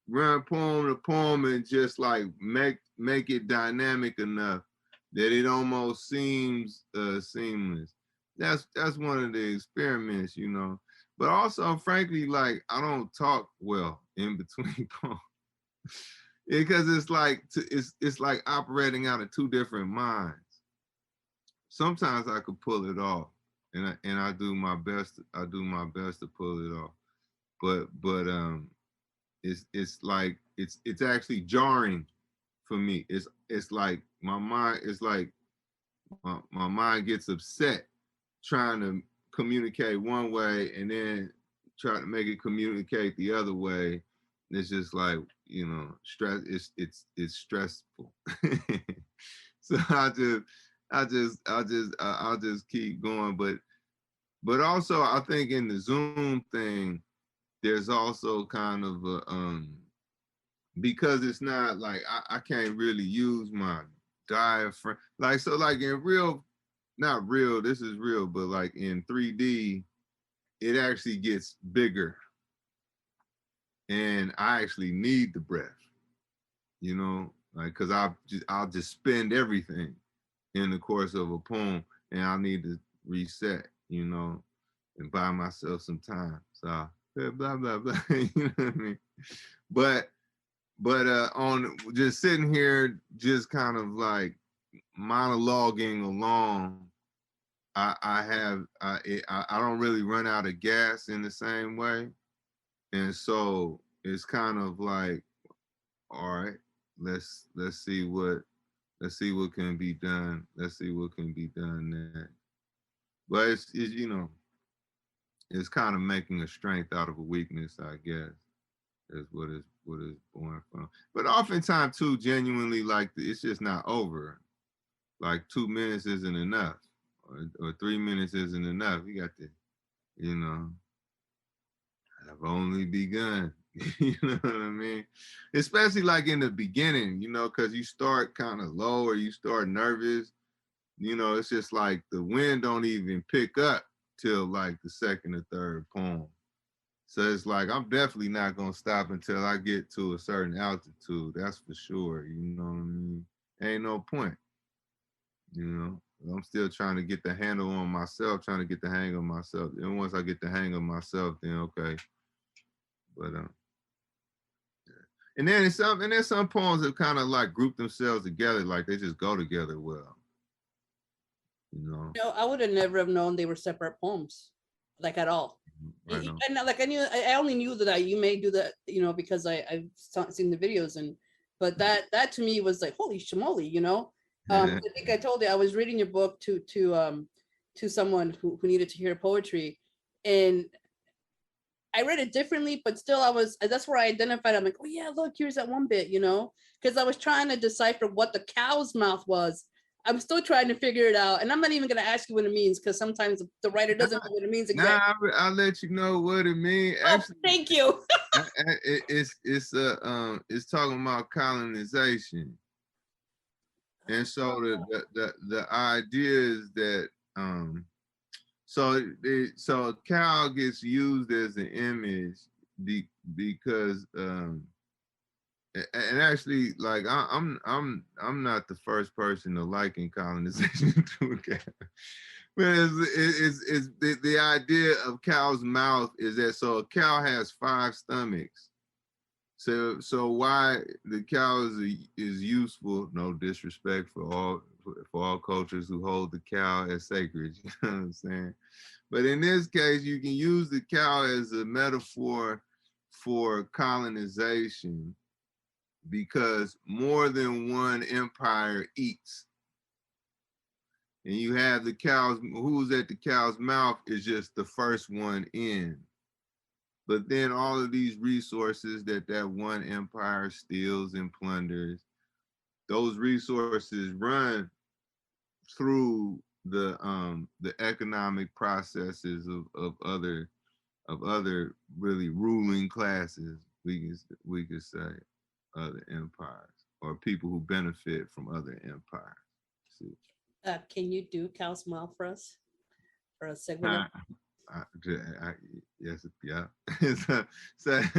run poem to poem and just like make it dynamic enough that it almost seems seamless. That's one of the experiments, you know. But also, frankly, like I don't talk well in between poems. Because it's like it's like operating out of two different minds. Sometimes I could pull it off, and I do my best. I do my best to pull it off. But it's like it's actually jarring for me. It's like my mind. It's like my mind gets upset trying to communicate one way and then try to make it communicate the other way. It's just like, you know, stress. It's stressful. So I'll just keep going. But also I think in the Zoom thing, there's also kind of a because it's not like I can't really use my diaphragm. Like so like in real, not real, this is real, but like in 3D, it actually gets bigger. And I actually need the breath, you know, like because I'll just spend everything in the course of a poem, and I need to reset, you know, and buy myself some time. So blah blah blah, you know what I mean? But on just sitting here, just kind of like monologuing along, I don't really run out of gas in the same way, and so it's kind of like, all right, let's see what can be done. Let's see what can be done next. But it's you know, it's kind of making a strength out of a weakness, I guess, is what is born from. But oftentimes too, genuinely, like it's just not over. like 2 minutes isn't enough, or 3 minutes isn't enough. You got to, you know, I've only begun. You know what I mean? Especially like in the beginning, you know, because you start kind of low or you start nervous. You know, it's just like the wind don't even pick up till like the second or third poem. So it's like I'm definitely not gonna stop until I get to a certain altitude. That's for sure. You know what I mean? Ain't no point. You know, I'm still trying to get the handle on myself, trying to get the hang of myself. And once I get the hang of myself, then okay. But and then there's some poems that kind of like group themselves together, like they just go together well. You know. No, I would have never have known they were separate poems, like at all. I know. And like I only knew that you may do that, you know, because I've seen the videos, and but that to me was like holy shmoly, you know. I think I told you I was reading your book to someone who needed to hear poetry, and I read it differently, but still that's where I identified. I'm like, oh yeah, look, here's that one bit, you know, because I was trying to decipher what the cow's mouth was. I'm still trying to figure it out, and I'm not even going to ask you what it means because sometimes the writer doesn't know what it means exactly. I'll let you know what it means. Oh, actually, thank you. It's talking about colonization, and so the idea is that so a cow gets used as an image because and actually, like I'm not the first person to liken colonization to a cow. But it's the idea of cow's mouth is that so a cow has 5 stomachs. So why the cow is useful? No disrespect for all cultures who hold the cow as sacred. You know what I'm saying? But in this case, you can use the cow as a metaphor for colonization, because more than one empire eats. And you have the cows, who's at the cow's mouth is just the first one in. But then all of these resources that one empire steals and plunders, those resources run through the economic processes of other really ruling classes, we could say, other empires, or people who benefit from other empires. See? Can you do cow's mouth for us for a segment? Yes, yeah.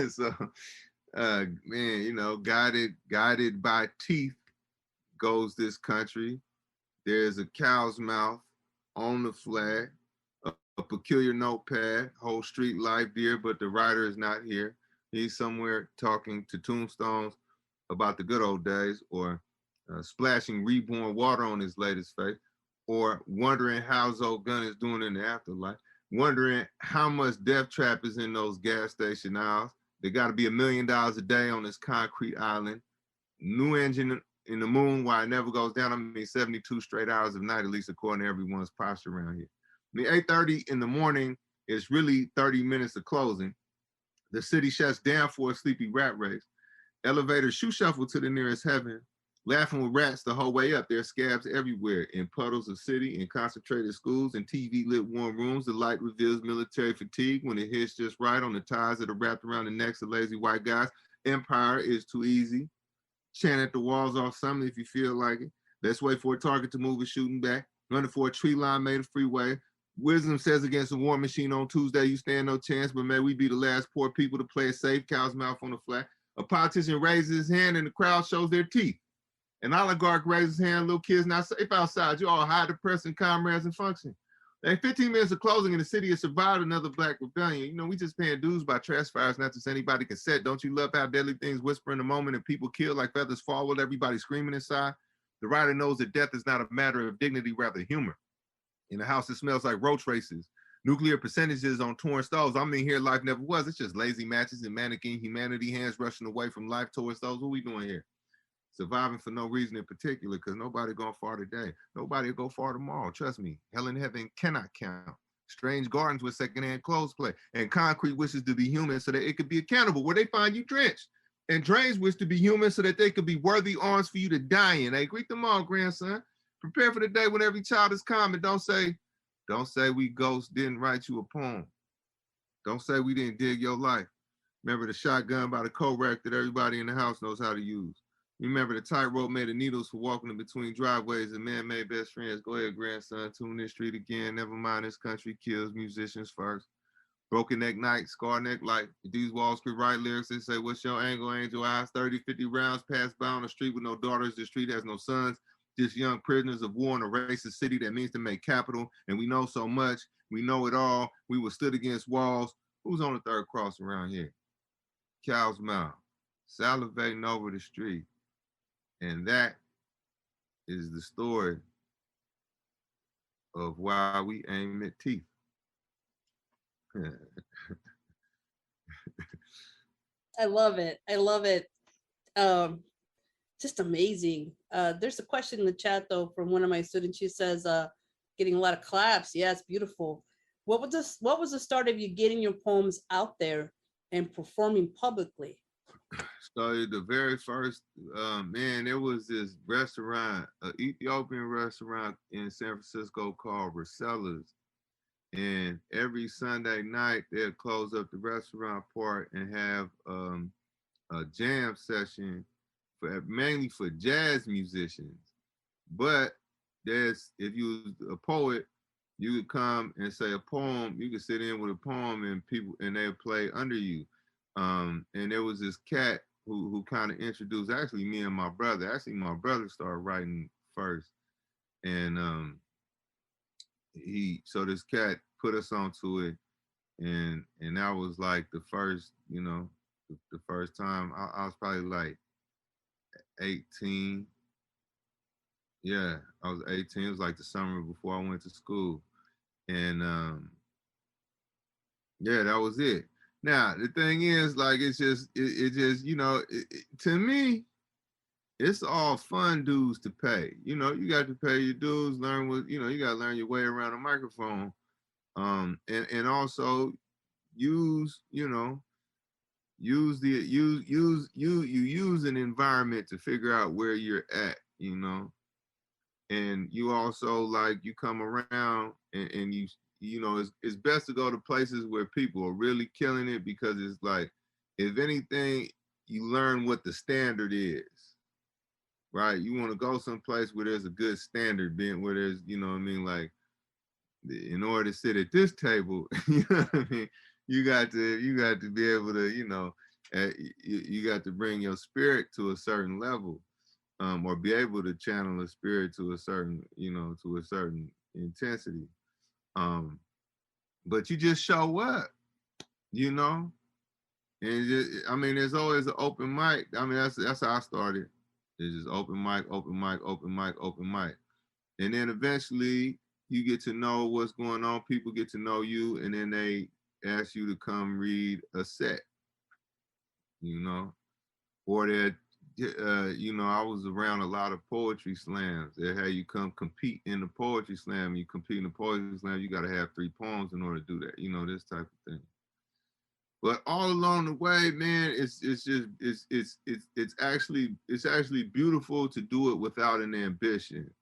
so, man, you know, guided by teeth goes this country. There's a cow's mouth on the flag, a peculiar notepad, whole street life dear, but the writer is not here. He's somewhere talking to tombstones about the good old days, or splashing reborn water on his latest face, or wondering how Zoe Gunn is doing in the afterlife, wondering how much death trap is in those gas station aisles. They got to be $1 million a day on this concrete island. New engine in the moon, why it never goes down. I mean, 72 straight hours of night, at least according to everyone's posture around here. I mean, 8:30 in the morning is really 30 minutes of closing. The city shuts down for a sleepy rat race. Elevators shoe shuffle to the nearest heaven. Laughing with rats the whole way up. There's scabs everywhere, in puddles of city, in concentrated schools, in TV-lit warm rooms. The light reveals military fatigue when it hits just right on the ties that are wrapped around the necks of lazy white guys. Empire is too easy. Chant at the walls off something if you feel like it. Let's wait for a target to move a shooting back. Running for a tree line made of freeway. Wisdom says against a war machine on Tuesday, you stand no chance, but may we be the last poor people to play it safe. Cow's mouth on the flag. A politician raises his hand and the crowd shows their teeth. An oligarch raises his hand, little kids not safe outside. You all hide, depressing comrades and function. Like 15 minutes of closing and the city has survived another black rebellion. You know, we just paying dues by trash fires, not just anybody can set. Don't you love how deadly things whisper in the moment and people kill like feathers fall with everybody screaming inside? The writer knows that death is not a matter of dignity, rather humor. In a house that smells like roach races, nuclear percentages on torn stoves. I mean, here life never was. It's just lazy matches and mannequin humanity, hands rushing away from life towards those. What we doing here? Surviving for no reason in particular, because nobody going far today. Nobody will go far tomorrow. Trust me. Hell in heaven cannot count. Strange gardens with secondhand clothes play. And concrete wishes to be human so that it could be accountable where they find you drenched. And drains wish to be human so that they could be worthy arms for you to die in. Hey, greet them all, grandson. Prepare for the day when every child is coming. Don't say we ghosts didn't write you a poem. Don't say we didn't dig your life. Remember the shotgun by the co-rack that everybody in the house knows how to use. Remember the tightrope made of needles for walking in between driveways and man-made best friends. Go ahead, grandson, tune this street again. Never mind, this country kills musicians first. Broken neck night, scar neck light. If these walls could write lyrics, they say, what's your angle, angel eyes? 30, 50 rounds pass by on the street with no daughters. The street has no sons. Just young prisoners of war in a racist city that means to make capital. And we know so much. We know it all. We were stood against walls. Who's on the third cross around here? Cow's mouth, salivating over the street. And that is the story of why we aim at teeth. I love it. I love it. Just amazing. There's a question in the chat though from one of my students. She says, getting a lot of claps. Yeah, it's beautiful. What was the start of you getting your poems out there and performing publicly? So the very first, man, there was this restaurant, an Ethiopian restaurant in San Francisco called Rosella's. And every Sunday night, they'd close up the restaurant part and have a jam session mainly for jazz musicians. But if you was a poet, you could come and say a poem. You could sit in with a poem and they'll play under you. And there was this cat who kind of introduced actually me and my brother. Actually, my brother started writing first, and so this cat put us onto it, and that was like the first, the first time. I was probably like 18. Yeah, I was 18. It was like the summer before I went to school, and yeah, that was it. Now the thing is, like, it's just, to me, it's all fun dues to pay. You got to pay your dues, learn you got to learn your way around a microphone, and also use an environment to figure out where you're at, and you also, like, you come around and it's best to go to places where people are really killing it, because it's like, if anything, you learn what the standard is, right? You want to go someplace where there's a good standard, being where there's, like, in order to sit at this table, you know what I mean? You got to be able to, you got to bring your spirit to a certain level, or be able to channel a spirit to a certain, intensity. But you just show up, and there's always an open mic. I mean, that's how I started. It's just open mic, open mic, open mic, open mic. And then eventually you get to know what's going on. People get to know you, and then they ask you to come read a set, or that, I was around a lot of poetry slams. They had you come compete in the poetry slam. You compete in the poetry slam, you got to have 3 poems in order to do that, this type of thing. But all along the way, man, it's actually beautiful to do it without an ambition.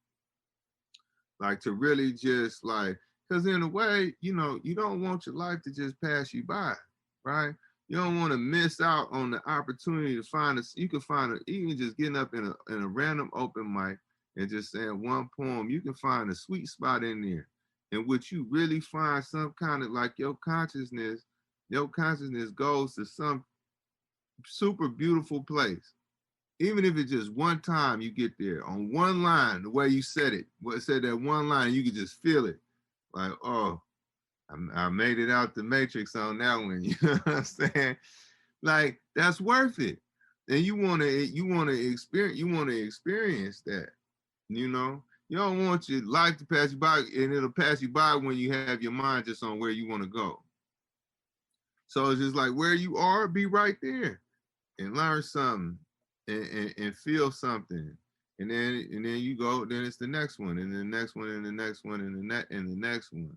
Like, to really just, like, because in a way, you don't want your life to just pass you by, right? You don't want to miss out on the opportunity to even just getting up in a random open mic and just saying one poem. You can find a sweet spot in there in which you really find some kind of, like, your consciousness goes to some super beautiful place. Even if it's just one time you get there on one line, the way you said that one line, you can just feel it. Like, oh, I made it out the matrix on that one. You know what I'm saying? Like, that's worth it. And you want to experience that, You don't want your life to pass you by, and it'll pass you by when you have your mind just on where you want to go. So it's just like, where you are, be right there and learn something and feel something. And then you go, then it's the next one, and the next one, and the next one, and the next one.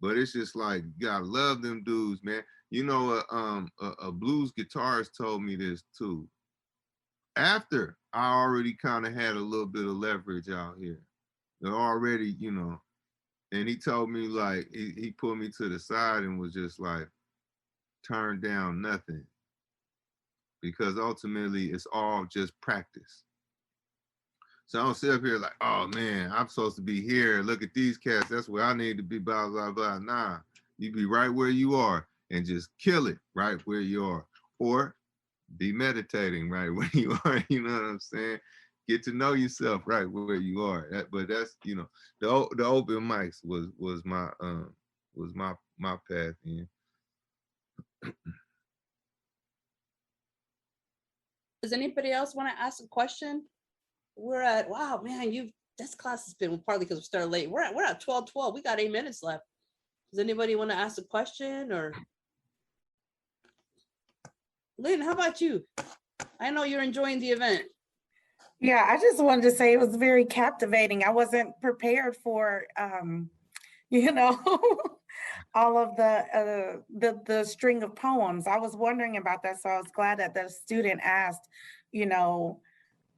But it's just like, you gotta love them dudes, man. A blues guitarist told me this too. After I already kind of had a little bit of leverage out here, They're already, you know. And he told me like he pulled me to the side and was just like, turn down nothing, because ultimately it's all just practice. So I don't sit up here like, oh man, I'm supposed to be here. Look at these cats. That's where I need to be. Blah blah blah. Nah, you be right where you are and just kill it right where you are, or be meditating right where you are. You know what I'm saying? Get to know yourself right where you are. But that's, you know, the open mics was my path in. Does anybody else want to ask a question? We're at, wow, man, this class has been, partly because we started late. We're at 12:12. We got 8 minutes left. Does anybody want to ask a question? Or Lynn, how about you? I know you're enjoying the event. Yeah, I just wanted to say it was very captivating. I wasn't prepared for, you know, all of the string of poems. I was wondering about that, so I was glad that the student asked, you know,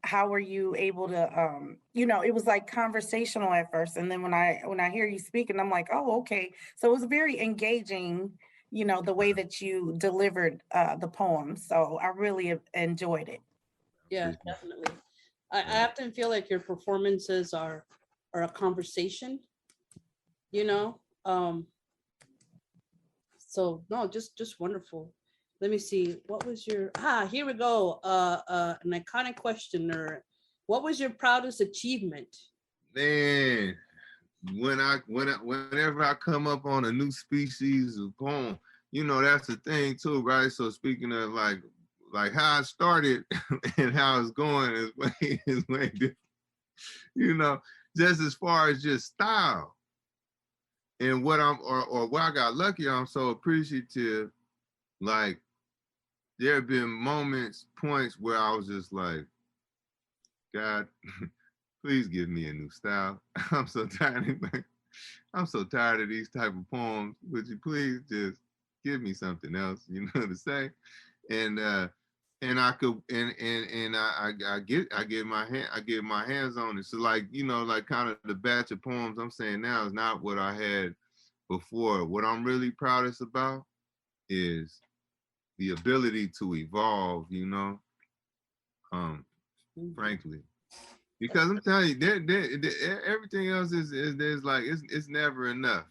how were you able to, you know, it was like conversational at first, and then when I hear you speaking, I'm like, oh, okay. So it was very engaging, you know, the way that you delivered the poem. So I really enjoyed it. Yeah, definitely. I often feel like your performances are a conversation, you know. So no, just wonderful. Let me see. What was your here we go. An iconic question, or what was your proudest achievement? Man, whenever I come up on a new species of poem, you know, that's the thing too, right? So speaking of like how I started and how it's going is way different. You know, just as far as just style and what or where I got lucky, I'm so appreciative. Like there have been points where I was just like, God, please give me a new style. I'm so tired. I'm so tired of these type of poems. Would you please just give me something else, you know, to say? And I could and I get my hands on it. So like, you know, like kind of the batch of poems I'm saying now is not what I had before. What I'm really proudest about is the ability to evolve, you know, frankly. Because I'm telling you, everything else is there's like it's never enough.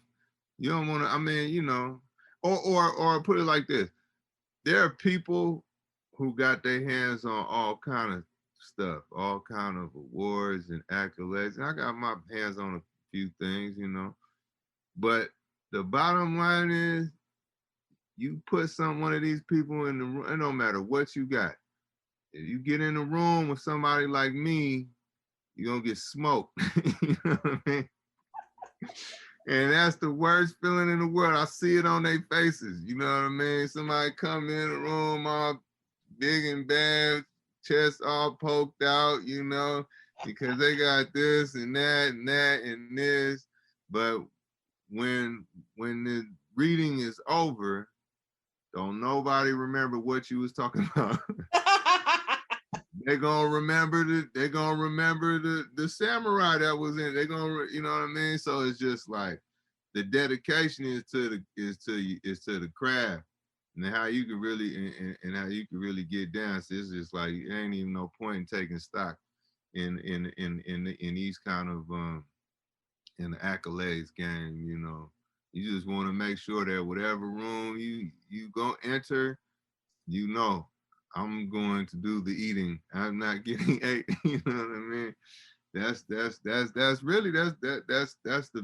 You don't want to. I mean, you know, or put it like this: there are people who got their hands on all kind of stuff, all kind of awards and accolades. And I got my hands on a few things, you know. But the bottom line is, you put one of these people in the room. It don't matter what you got. If you get in the room with somebody like me, you're gonna get smoked. You know what I mean? And that's the worst feeling in the world. I see it on their faces. You know what I mean? Somebody come in the room all big and bad, chest all poked out, you know, because they got this and that and that and this. But when the reading is over, don't nobody remember what you was talking about. They're gonna remember the samurai that was in. They're gonna, you know what I mean? So it's just like the dedication is to the craft and how you can really and how you can really get down. So it's just like it ain't even no point in taking stock in these kind of in the accolades game. You know, you just want to make sure that whatever room you gonna enter, you know, I'm going to do the eating. I'm not getting ate. You know what I mean? That's really that's the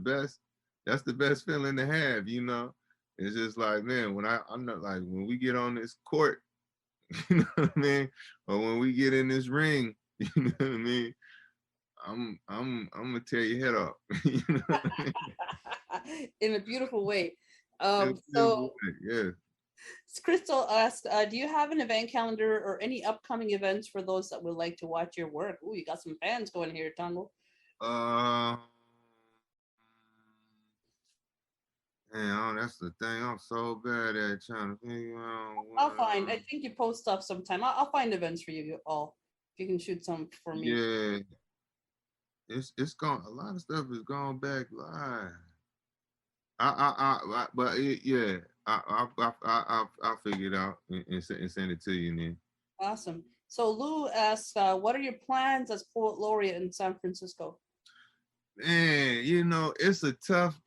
best. That's the best feeling to have. You know, it's just like, man, when I'm not like when we get on this court, you know what I mean, or when we get in this ring, you know what I mean. I'm gonna tear your head off. You know what I mean? In a beautiful way. So yeah. Crystal asked, do you have an event calendar or any upcoming events for those that would like to watch your work? Ooh, you got some fans going here, Tongo. Man, that's the thing. I'm so bad at trying to figure out. I'll find. I think you post stuff sometime. I'll find events for you all. If you can shoot some for me. Yeah. it's gone. A lot of stuff is gone back live. But yeah, I figure it out and send it to you, then. Awesome. So Lou asks, what are your plans as poet laureate in San Francisco? Man, it's a tough.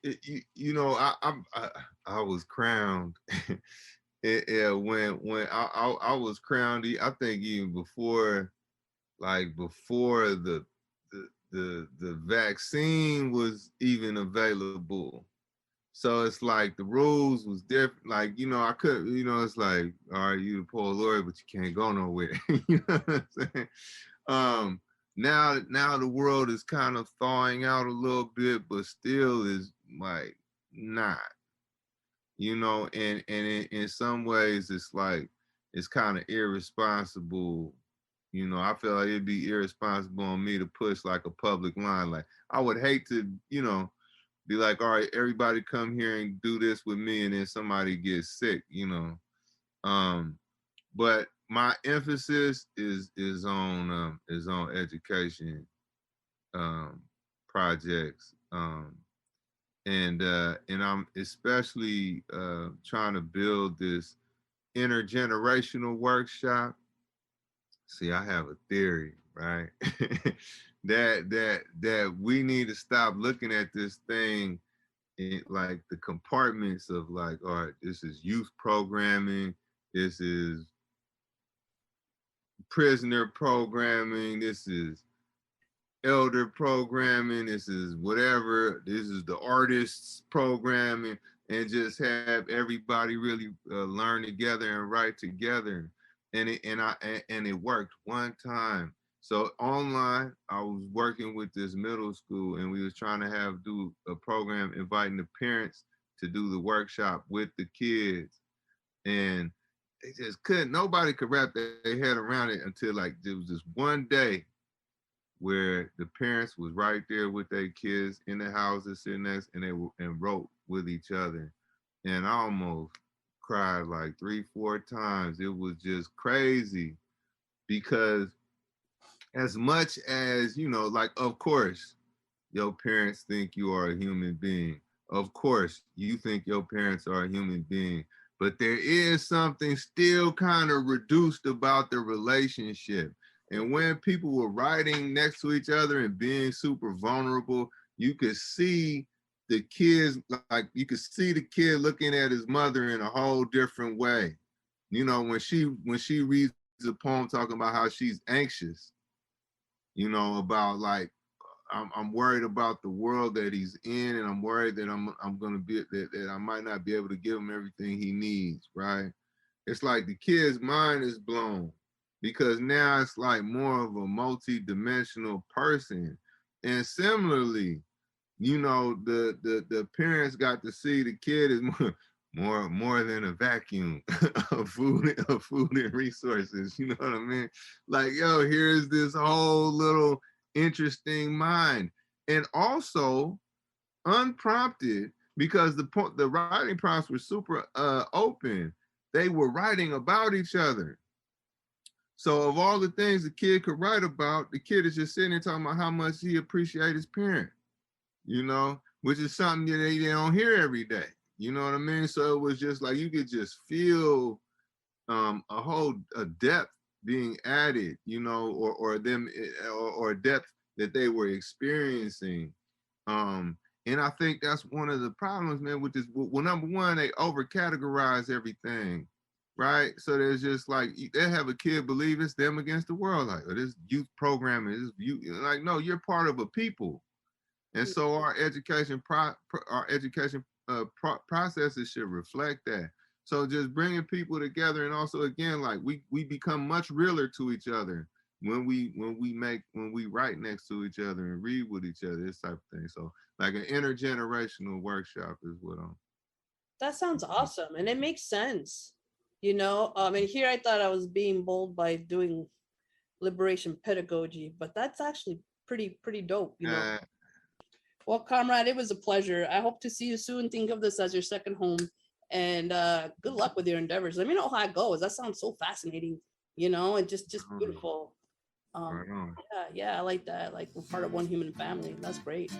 I was crowned. When I was crowned, I think even before, like before the vaccine was even available. So it's like the rules was different. Like, I could, it's like, all right, you the poet laureate, but you can't go nowhere. You know what I'm saying? Now the world is kind of thawing out a little bit, but still is like not, and in some ways it's like it's kind of irresponsible. I feel like it'd be irresponsible on me to push like a public line. Like I would hate to, be like, all right, everybody come here and do this with me, and then somebody gets sick. But my emphasis is on education projects, and I'm especially trying to build this intergenerational workshop. See, I have a theory, right? that we need to stop looking at this thing in like the compartments of like, all right, this is youth programming, this is prisoner programming, this is elder programming, this is whatever, this is the artists programming, and just have everybody really learn together and write together. And it worked one time. So online, I was working with this middle school, and we was trying to do a program inviting the parents to do the workshop with the kids, and they just couldn't. Nobody could wrap their head around it until like there was this one day where the parents was right there with their kids in the houses sitting next, and they wrote with each other, and I almost cried like 3-4 times. It was just crazy because as much as like, of course your parents think you are a human being, of course you think your parents are a human being, but there is something still kind of reduced about the relationship. And when people were writing next to each other and being super vulnerable, you could see the kids, like you could see the kid looking at his mother in a whole different way. When she reads a poem talking about how she's anxious, about like, I'm worried about the world that he's in, and I'm worried that I'm gonna be that I might not be able to give him everything he needs, right? It's like the kid's mind is blown because now it's like more of a multi-dimensional person. And similarly, the parents got to see the kid is more than a vacuum of food and resources. You know what I mean? Like, yo, here's this whole little interesting mind. And also unprompted, because the writing prompts were super open. They were writing about each other. So of all the things the kid could write about, the kid is just sitting there talking about how much he appreciates his parent, which is something that they don't hear every day. You know what I mean? So it was just like you could just feel a depth being added, or them or depth that they were experiencing. And I think that's one of the problems, man, with this. Well, number one, they over categorize everything, right? So there's just like, they have a kid believe it's them against the world. Like, oh, this youth programming, this youth, like, no, you're part of a people. And so our education processes should reflect that. So just bringing people together, and also again, like we become much realer to each other when we write next to each other and read with each other, this type of thing. So like an intergenerational workshop is what I'm. That sounds awesome, and it makes sense. And here I thought I was being bold by doing liberation pedagogy, but that's actually pretty dope. Well, comrade, it was a pleasure. I hope to see you soon. Think of this as your second home, and good luck with your endeavors. Let me know how it goes. That sounds so fascinating, and just beautiful. Right on. Yeah, I like that. Like we're part of one human family. That's great.